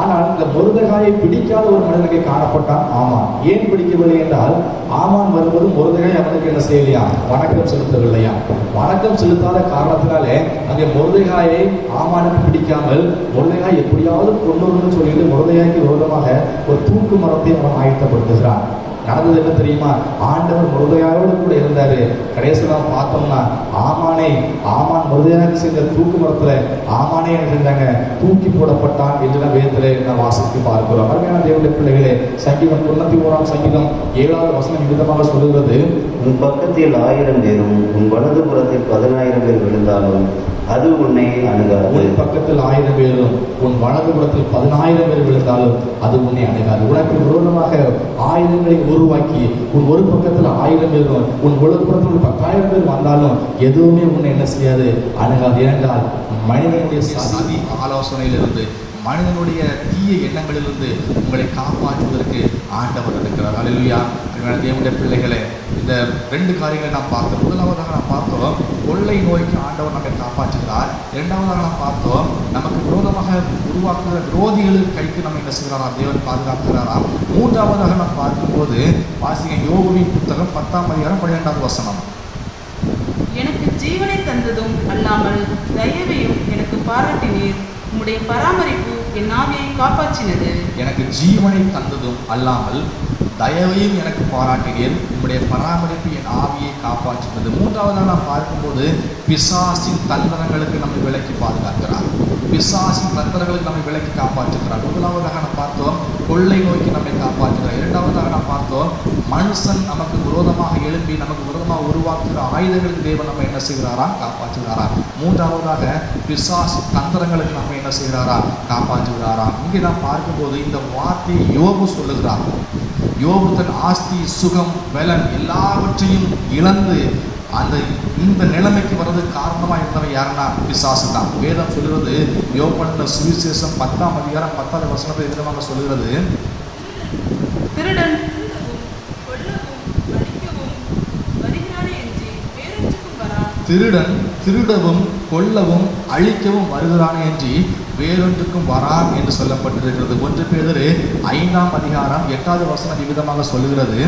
ஆனால் இந்த மொர்தெகாயை பிடிக்காத ஒரு மனிதனுக்கு காணப்பட்டான் ஆமான். ஏன் பிடிக்கவில்லை என்றால், ஆமான் வரும்போது மொர்தெகாய் அவனுக்கு என்ன செய்யலையா, வணக்கம் செலுத்தவில்லையா. வணக்கம் செலுத்தாத காரணத்தினாலே அங்கே மொர்தெகாயை ஆமானுக்கு பிடிக்காமல் மொர்தெகாய் எப்படியாவது கொண்டு சொல்லிட்டு மொர்தெகாய்க்கு விரோதமாக ஒரு தூக்கு மரத்தை அவன் ஆயத்தப்படுத்துகிறான். நடந்தது என்ன தெரியுமா? ஆண்டவர் மொர்தெகாயோடு கூட இருந்தாரு. கடைசியில் பார்த்தோம்னா ஆமான் மொர்தெகாய்க்கு செஞ்ச தூக்கு மரத்துல ஆமானே என்ன செஞ்சாங்க? தூக்கி போடப்பட்டான் என்று வேதத்திலே நான் வாசித்து பார்க்கிறோம். அருமையான தேவனுடைய பிள்ளைகளே, சங்கீதம் 91 சங்கீதம் 7வது வசனம் விதமாக சொல்லுகிறது, உன் பக்கத்தில் 1000 பேரும் உன் வலது புறத்தில் 10,000 பேர் விழுந்தாலும் அது உன்னை அணுகாது. உன் பக்கத்தில் 1000 பேரும் உன் வலதுபுறத்தில் 10,000 பேர் விழுந்தாலும் அது உன்னை அணுகாது. உனக்கு விரோதமாக ஆயுதங்களை உருவாக்கி உன் ஒரு பக்கத்தில் 1000 பேரும் உன் வலதுபுறத்தில் 10,000 பேர் வந்தாலும் எதுவுமே உன்னை என்ன செய்யாது? அணுகாது. ஏனென்றால் மனிதனுடைய சதி ஆலோசனையிலிருந்து, மனிதனுடைய தீய எண்ணங்களிலிருந்து உங்களை காப்பாற்றுவதற்கு ஆண்டவர் இருக்கிறார். அல்லேலூயா. தேவனுடைய பிள்ளைகளே, இந்த 2 காரியங்களை நாம் பார்த்தோம். முதலாவதாக நாம் பார்த்தோம், கொள்ளை நோய்க்கு ஆண்டவர் நம்மை காப்பாற்றுகிறார். இரண்டாவதாக நாம் பார்த்தோம், நமக்கு விரோதமாக உருவாக்குகிற விரோதிகளுக்கு கைக்கு நம்ம என்ன செய்கிறாரா? தேவன் பாதுகாக்கிறாரா. மூன்றாவதாக நாம் பார்க்கும்போது வாசிங்க யோபுவின் புத்தகம் 10ஆம் அதிகாரம் 12வது வசனம். எனக்கு ஜீவனை தந்ததும் அல்லாமல் தயவையும் எனக்கு பாராட்டினீர். உம்முடைய பராமரிப்பு என் ஆவியை காப்பாற்றினது. எனக்கு ஜீவனை தந்ததும் அல்லாமல் தயவையும் எனக்கு பாராட்டினீர். உம்முடைய பராமரிப்பு என் ஆவியை காப்பாற்றினது. மூன்றாவதாக நாம் பார்க்கும்போது பிசாசின் தந்திரங்களுக்கு நம்மை விலக்கி பாதுகாக்கிறார். பிசாசின் தந்திரங்களுக்கு நம்மை விலக்கி காப்பாற்றுகிறார். முதலாவதாக நாம் பார்த்தோம், கொள்ளை நோக்கி நம்மை காப்பாற்றுகிறார். இரண்டாவதாக நாம் பார்த்தோம், மனுஷன் நமக்கு விரோதமாக எழும்பி நமக்கு விரோதமாக உருவாக்குகிற ஆயுதங்களுக்கு தேவன் நம்ம என்ன செய்கிறாரா? காப்பாற்றுகிறாரா. மூன்றாவதாக பிசாசு தந்திரங்களுக்கு நம்ம என்ன செய்கிறாரா? காப்பாற்றுகிறாரா. இங்கே நாம் பார்க்கும்போது இந்த வார்த்தையை யோபு சொல்லுகிறார். யோபு தன் ஆஸ்தி, சுகம், பலன் எல்லாவற்றையும் இழந்து இந்த நிலைமைக்கு வர்றது காரணமாக இருந்தவன் யாருன்னா பிசாசு தான். வேதம் சொல்கிறது, யோபு சுவிசேஷம் 10ஆம் அதிகாரம் 10வது வசனத்தை விதமாக சொல்கிறது, திருடன் திருடவும் கொல்லவும் அழிக்கவும் வருகிறானே என்று வேறொன்றுக்கும் வரான் என்று சொல்லப்பட்டிருக்கிறது. 1 பேதுரு 5ஆம் அதிகாரம் 8வது வசனம் விதமாக சொல்லுகிறது,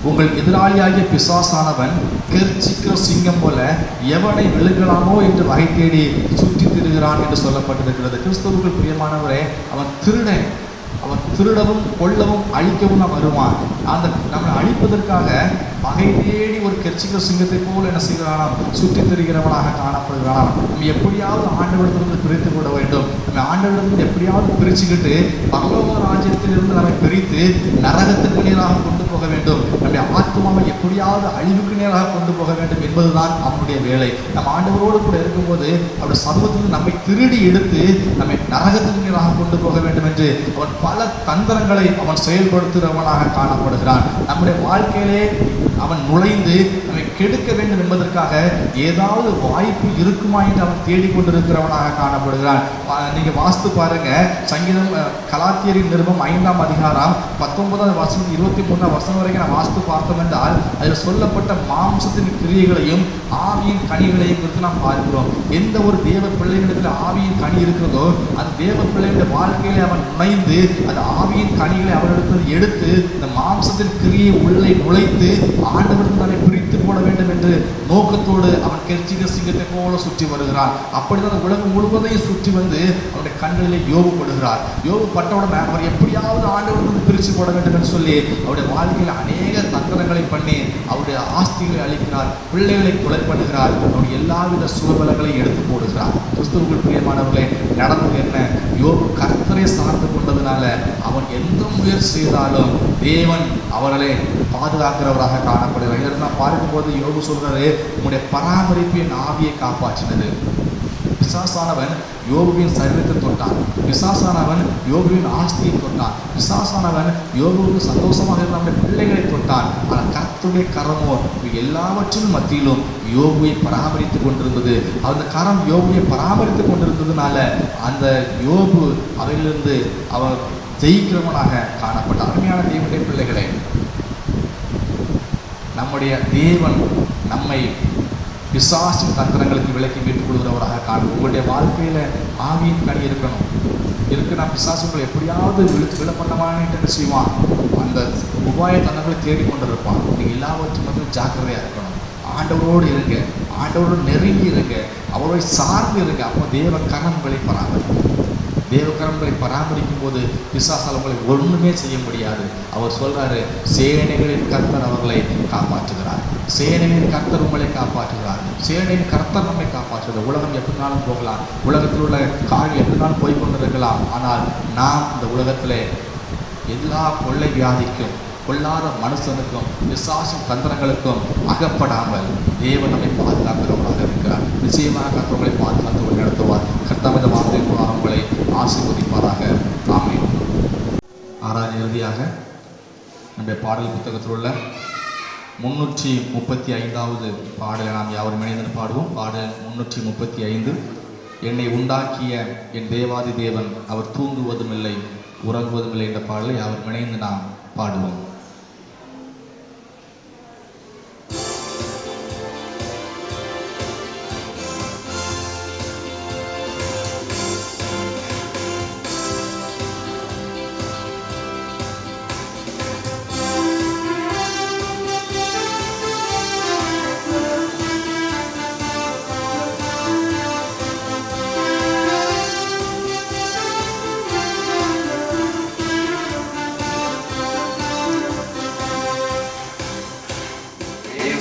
உங்கள் எதிராளியாகிய பிசாசானவன் கெர்ச்சிக்கிற சிங்கம் போல எவனை விழுங்கலாமோ என்று வகை தேடி சுற்றி திரிகிறான் என்று சொல்லப்பட்டிருக்கிறது. கிறிஸ்துவுக்குள் பிரியமானவரே, அவன் திருடவும் கொல்லவும் அழிக்கவும் நான் வருவான். நம்மளை அழிப்பதற்காக வகை தேடி ஒரு கெர்ச்சிக்கிற சிங்கத்தை போல என்ன செய்கிறானாம்? சுற்றி திரிகிறவனாக காணப்படுகிறானாம். நம்ம எப்படியாவது ஆண்டவரிடத்திலிருந்து பிரித்து விட வேண்டும். நம்ம ஆண்டவரிடத்திலிருந்து எப்படியாவது பிரிச்சுக்கிட்டு பரலோக ராஜ்யத்திலிருந்து நம்மை பிரித்து நரகத்துக்கு நேராக கொண்டு போக வேண்டும். நம்முடைய ஆத்மாவை எப்படியாவது அழிவுக்கு நேராக கொண்டு போக வேண்டும் என்பதுதான் அவனுடைய வேலை. நம்ம ஆண்டவரோடு கூட இருக்கும்போது அவருடைய சமூகத்திலிருந்து நம்மை திருடி எடுத்து நம்மை நரகத்துக்கு நேராக கொண்டு போக வேண்டும் என்று அவன் பல தந்திரங்களை அவன் செயல்படுத்துகிறவனாக காணப்படுகிறான். நம்முடைய வாழ்க்கையிலே அவன் நுழைந்து நம்மை கெடுக்க வேண்டும் என்பதற்காக ஏதாவது வாய்ப்பு இருக்குமா என்று அவன் தேடிக்கொண்டிருக்கிறவனாக காணப்படுகிறான். நீங்க வாஸ்து பாருங்க, சங்கீதம் கலாத்தியரின் நிருபம் 5ஆம் அதிகாரம் 19வது வசனம் 23ஆம் வசனம் வரைக்கும் நான் வாஸ்து பார்த்தோம் என்றால் அதில் சொல்லப்பட்ட மாம்சத்தின் கிரியைகளையும் ஆவியின் கனிகளையும் குறித்து நாம் பார்க்கிறோம். எந்த ஒரு தேவ பிள்ளைகளிடத்தில் ஆவியின் கனி இருக்கிறதோ அந்த தேவ பிள்ளைகளுடைய வாழ்க்கையில அவன் நுழைந்து அந்த ஆவியின் கனிகளை அவரிடத்தில் எடுத்து இந்த மாம்சத்தின் கிரியை உள்ளே நுழைத்து ஆண்டவருக்கு தன்னை பிரித்து போட வேண்டும் என்று நோக்கத்தோடு அவன் கெர்ச்சிக்கிற சிங்கத்தை போல சுற்றி வருகிறான். அப்படிதான் உலகம் முழுவதையும் சுற்றி வந்து அவனுடைய கண்களிலே யோபு படுகிறார். யோபு பட்டவுடன் அவர் எப்படியாவது ஆண்டவருக்கு பிரித்து போட வேண்டும் என்று சொல்லி அவருடைய வாழ்க்கையில் அநேக தந்திரங்களை பண்ணி அவருடைய ஆஸ்திகளை அளிக்கிறார், பிள்ளைகளை கொலை பண்ணுகிறார், அவருடைய எல்லாவித சுகபலங்களையும் எடுத்து போடுகிறார். கிறிஸ்துவுக்குள் பிரியமானவர்களே, நடந்தது என்ன? யோபு கர்த்தரை சார்ந்து கொண்டதுனால அவன் எந்த முயற்சி செய்தாலும் தேவன் அவர்களை பாதுகாக்கிறவராக காணப்படுகிறார். இதெல்லாம் பார்க்கும்போது யோபு சொல்றாரு, உங்களுடைய பராமரிப்பு என் ஆவியை காப்பாற்றினது. பிசாசானவன் யோபுவின் சரீரத்தை தொட்டான். பிசாசானவன் யோபுவின் ஆஸ்தியை தொட்டான். பிசாசானவன் யோபுவுக்கு சந்தோஷமாக இருந்த நம்முடைய பிள்ளைகளை தொட்டான். ஆனால் கர்த்தருடைய கரமோ எல்லாவற்றிலும் மத்தியிலும் யோபுவை பராமரித்துக் கொண்டிருந்தது. அந்த கரம் யோபுவை பராமரித்துக் கொண்டிருந்ததுனால அந்த யோபு அவையிலிருந்து அவர் ஜெயிக்கிறவனாக காணப்பட்டார். அருமையான தேவனுடைய பிள்ளைகளே, நம்முடைய தேவன் நம்மை பிசாசின் தந்திரங்களுக்கு விலக்கி மீட்டுக் கொள்கிறவராக காணும். உங்களுடைய வாழ்க்கையில ஆவியின் கனி இருக்குன்னா பிசாசுகளை எப்படியாவது விழ பண்ணவான்னு என்ன செய்வான்? அந்த உபாய தந்தங்களை தேடிக்கொண்டிருப்பான். நீங்க எல்லாவற்றும் வந்து ஜாக்கிரதையா இருக்கணும். ஆண்டவரோடு இருங்க, ஆண்டவரோடு நெருங்கி இருங்க, அவரை சார்ந்து இருங்க. அப்போ தேவ கரம் வெளிப்படாமல் தேவகரங்களை பராமரிக்கும் போது பிசாசால் உங்களை ஒன்றுமே செய்ய முடியாது. அவர் சொல்றாரு, சேனைகளின் கர்த்தர் அவர்களை காப்பாற்றுகிறார், சேனைகளின் கர்த்தர் உங்களை காப்பாற்றுகிறார், சேனையின் கர்த்தர் நம்மை காப்பாற்றுகிறார். உலகம் எப்படினாலும் போகலாம், உலகத்தில் உள்ள காரியங்கள் எப்படினாலும் போய்கொண்டிருக்கலாம். ஆனால் நாம் இந்த உலகத்திலே எல்லா கொள்ளை வியாதிக்கும் கொள்ளாத மனுஷனுக்கும் பிசாசு தந்திரங்களுக்கும் அகப்படாமல் தேவன் நம்மை பாதுகாக்கிறவராக இருக்கிறார். நிச்சயமாக கர்த்தர்களை பாதுகாத்து நடத்துவார். கர்த்தர் வார்த்தை உங்களை ஆசீர்வதிப்பாராக. ஆமென். ஆறாவது இறுதியாக நம்முடைய பாடல் புத்தகத்தில் உள்ள 335வது பாடலை நாம் யாவரும் இணைந்து பாடுவோம். பாடல் 335. என்னை உண்டாக்கிய என் தேவாதி தேவன் அவர் தூங்குவதும் இல்லை உறங்குவதும் இல்லை என்ற பாடலை யாவரும் இணைந்து நாம் பாடுவோம்.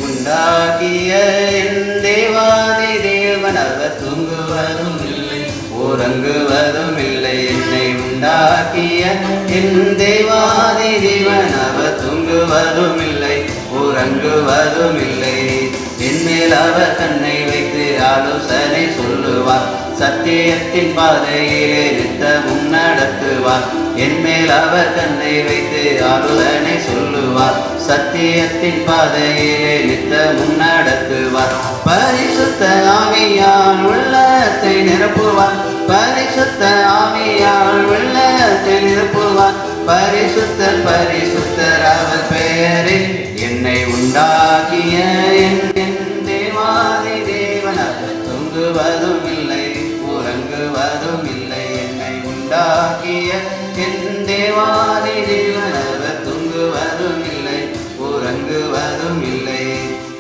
உண்டாக்கிய என் தேவாதி தேவன் அவர் தூங்குவதும் இல்லை உறங்குவதும் இல்லை. என்னை உண்டாக்கிய என் தேவாதி தேவன் அவர் தூங்குவதும் இல்லை உறங்குவதும் இல்லை. என்மேல் அவர் கண்ணை வைத்து ஆலோசனை சொல்லுவார், சத்தியத்தின் பாதையிலே நித்தமும் நடத்துவார். என்மேல் அவர் கண்ணை வைத்து ஆலோசனை சொல்லுவார், சத்தியத்தின் பாதையிலே நித்தமும் நடத்துவார். பரிசுத்த ஆவியால் உள்ளத்தை நிரப்புவார், பரிசுத்த ஆவியால் உள்ளத்தை நிரப்புவார். பரிசுத்தர் பரிசுத்தர் அவர் பெயரில் என்னை உண்டாக்கிய என் தேவாதி தேவன் அவர் தூங்குவதும் இல்லை உறங்குவதும் இல்லை. என்னை உண்டாக்கிய என் தேவாதி தேவன் அவர் தூங்குவதும் இல்லை உறங்குவதும் இல்லை.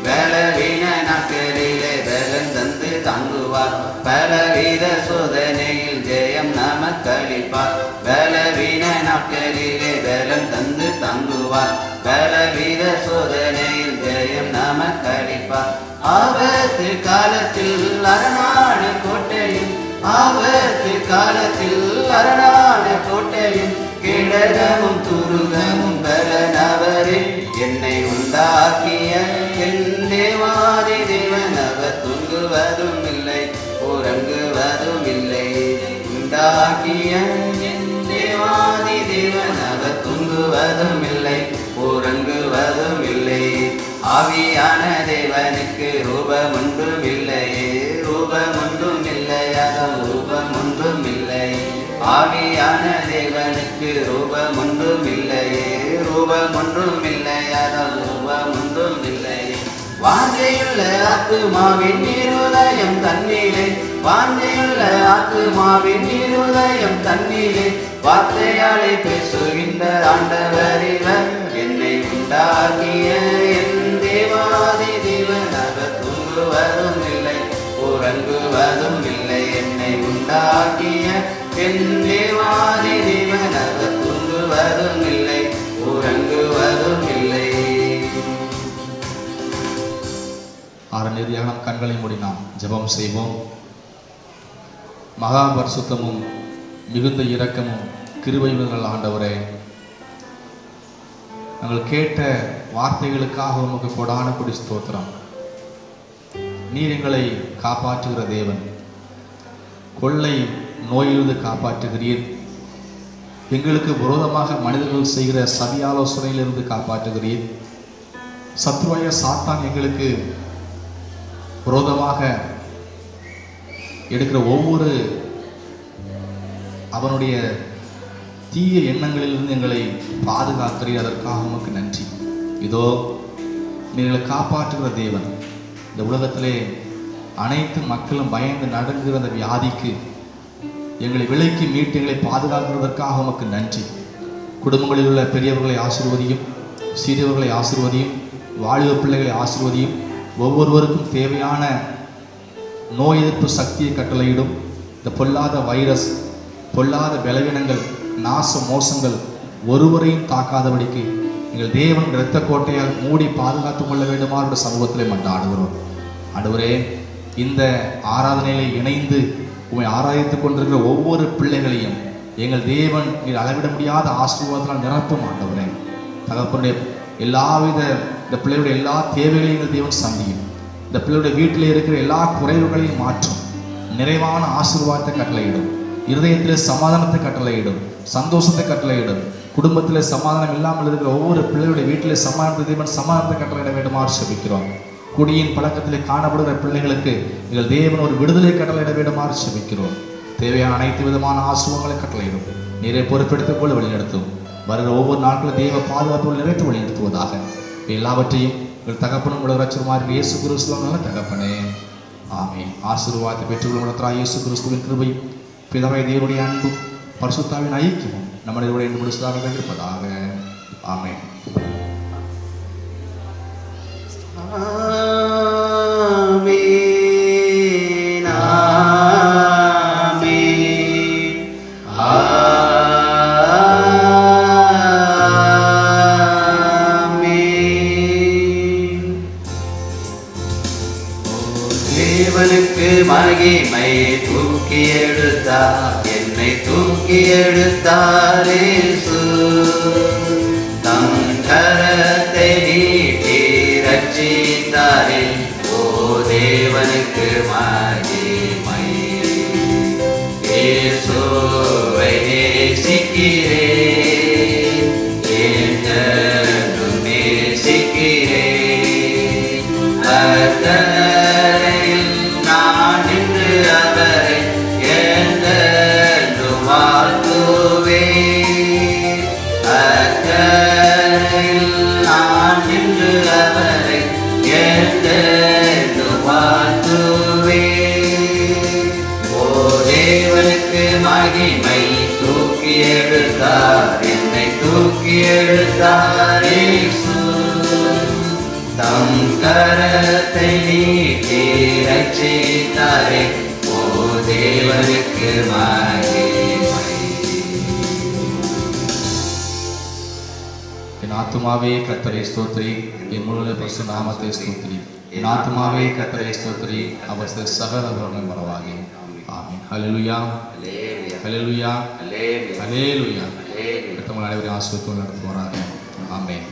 பலவீன நாட்களிலே பலன் தந்து தாங்குவார், பலவித சோதனையில் ஜெயம் நமக்களிப்பார். பலவீன நாட்களிலே பலன் தந்து தாங்குவார், பலவித சோதனையில் ஜெயம் நமக்களிப்பார். ஆபத்து காலத்தில் அரணான கோட்டையும், ஆபத்து காலத்தில் அரணான கோட்டையும், கிடகமும் துருகமும் பலனவரே. என்னை உண்டாக்கிய என் தேவாதி தேவன் அவர் தூங்குவதும் இல்லை உறங்குவதும் இல்லை. உண்டாக்கிய என் தேவாதி தேவன் அவர் தூங்குவதும் இல்லை உறங்குவதும் இல்லை. ஆவியான தேவனுக்கு ரூபம் ஒன்றும் இல்லையே ரூபம் ஒன்றும் இல்லையாக ரூபம் ஒன்றும் இல்லை. ஆவியான தேவனுக்கு ரூபம் ஒன்றும் இல்லையே ரூபம் ஒன்றும் இல்லையாக ரூபம் ஒன்றும் இல்லை. வாஞ்சையுள்ள ஆத்துமாவின் இருதயம் தண்ணீரே, வாஞ்சையுள்ள ஆத்துமாவின் இருதயம் தண்ணீரே. வார்த்தையாலே பேசுகின்ற ஆண்டவர் இவர், என்னை உண்டாக்கிய என் தேவாதி தேவன் அவர் தூங்குவதும் இல்லை உறங்குவதும் இல்லை. என்னை உண்டாக்கிய என் தேவாதி தேவன் அவர் தூங்குவதும் இல்லை உறங்குவதும் இல்லை. ஆரநிதியாக நாம் கண்களை மூடி நாம் ஜெபம் செய்வோம். மகா பரிசுத்தமும் மிகுந்த இரக்கமும் கிருபையுள்ள ஆண்டவரே, நாங்கள் கேட்ட வார்த்தைகளுக்காக உமக்கு கொடான கொடி ஸ்தோத்திரம். நீர் எங்களை காப்பாற்றுகிற தேவன், கொள்ளை நோயிலிருந்து காப்பாற்றுகிறீர். எங்களுக்கு விரோதமாக மனிதர்கள் செய்கிற சதி ஆலோசனையிலிருந்து காப்பாற்றுகிறீர். சத்ருவாய சாத்தான் எங்களுக்கு விரோதமாக எடுக்கிற ஒவ்வொரு அவனுடைய தீய எண்ணங்களிலிருந்து எங்களை பாதுகாக்கிறீர். அதற்காக உமக்கு நன்றி. இதோ நீங்களை காப்பாற்றுகிற தேவன். இந்த உலகத்திலே அனைத்து மக்களும் பயந்து நடுங்குகிற அந்த வியாதிக்கு எங்களை விலைக்கு மீட்டு எங்களை பாதுகாக்கிறதற்காக உமக்கு நன்றி. குடும்பங்களில் உள்ள பெரியவர்களை ஆசீர்வதியும், சிறியவர்களை ஆசீர்வதியும், வாலிப பிள்ளைகளை ஆசீர்வதியும். ஒவ்வொருவருக்கும் தேவையான நோய் எதிர்ப்பு சக்தியை கட்டளையிடும். இந்த பொல்லாத வைரஸ் பொல்லாத பலவீனங்கள், நாச மோசங்கள் ஒருவரையும் தாக்காதபடிக்கு எங்கள் தேவன் இரத்த கோட்டையால் மூடி பாதுகாத்துக் கொள்ள வேண்டுமாறு சமூகத்திலே மன்றாடுகிறோம். ஆண்டவரே, இந்த ஆராதனையிலே இணைந்து உம்மை ஆராதித்துக் கொண்டிருக்கிற ஒவ்வொரு பிள்ளைகளையும் எங்கள் தேவன் நீர் அளவிட முடியாத ஆசீர்வாதத்தால் நிரப்பும். ஆண்டவரே, தகப்பனுடைய எல்லாவித இந்த பிள்ளைகளுடைய எல்லா தேவைகளையும் எங்கள் தேவன் சந்தியும். இந்த பிள்ளைகளுடைய வீட்டில் இருக்கிற எல்லா குறைவுகளையும் மாற்றும். நிறைவான ஆசீர்வாதத்தை கட்டளையிடும். இருதயத்திலே சமாதானத்தை கட்டளையிடும். சந்தோஷத்தை கட்டளையிடும். குடும்பத்தில் சமாதானம் இல்லாமல் இருக்கிற ஒவ்வொரு பிள்ளைகளுடைய வீட்டிலே சமாதானத்தை தேவன் சமாதானத்தை கட்டளையிட வேண்டுமாறு செபிக்கிறோம். குடியின் பழக்கத்திலே காணப்படுகிற பிள்ளைகளுக்கு எங்கள் தேவன் ஒரு விடுதலை கட்டளையிட வேண்டுமாறு செபிக்கிறோம். தேவையான அனைத்து விதமான ஆசீர்வாதங்களை கட்டளையிடும். நீரை பொறுப்பெடுத்துக் கொள்ள வழிநடத்தும். வருகிற ஒவ்வொரு நாட்களும் தேவ பாதுகாப்பு நிறைத்து வழிநடத்துவதாக. எல்லாவற்றையும் எங்கள் தகப்பனும் உள்ள ரட்சகருமாகிய இயேசு கிறிஸ்துவின் நல்ல தகப்பனே, ஆமென். ஆசீர்வாதத்தை பெற்றுக்கொள்ளும் நடத்துகிறார் இயேசு கிறிஸ்துவின் கிருபை, பிதாவை தேவனுடைய அன்பும் பரிசுத்தாவின் ஐக்கியமும் நம்மளுடைய முடிசுதாக இருப்பதாக. ஆமென். தேவனுக்கு மகிமை, தூக்கி எடுத்தார் என்னை, தூக்கி எடுத்தார் இயேசு. தம் கரத்தை நீட்டி ரட்சித்தாரே, ஓ தேவனுக்கு மகிமை. இயேசுவை நேசிக்கிறேன், என்றும் நேசிக்கிறேன். அக்கரையில் நான் நின்று அவரை என்றும் வாழ்த்துவேன். அக்கரையில் நான் நின்று அவரை என்றும் வாழ்த்துவேன். ஓ தேவனுக்கு மகிமை, தூக்கி எடுத்தார் என்னை, தூக்கி எடுத்தார் இயேசு. தம் கரத்தை நீட்டி ரட்சித்தாரே, ஓ தேவனுக்கு மகிமை. என் ஆத்துமாவே கர்த்தரை ஸ்தோத்திரி, என் முழு பரிசுத்த நாமத்தை ஸ்தோத்திரி. என் ஆத்துமாவே கர்த்தரை ஸ்தோத்திரி, அவர் சகல மறவாகி. ஆமென். ஹல்லேலூயா, ஹல்லேலூயா, ஹல்லேலூயா. கர்த்தர் அனைவரையும் ஆசீர்வதித்து நடத்துவாராக. ஆமென்.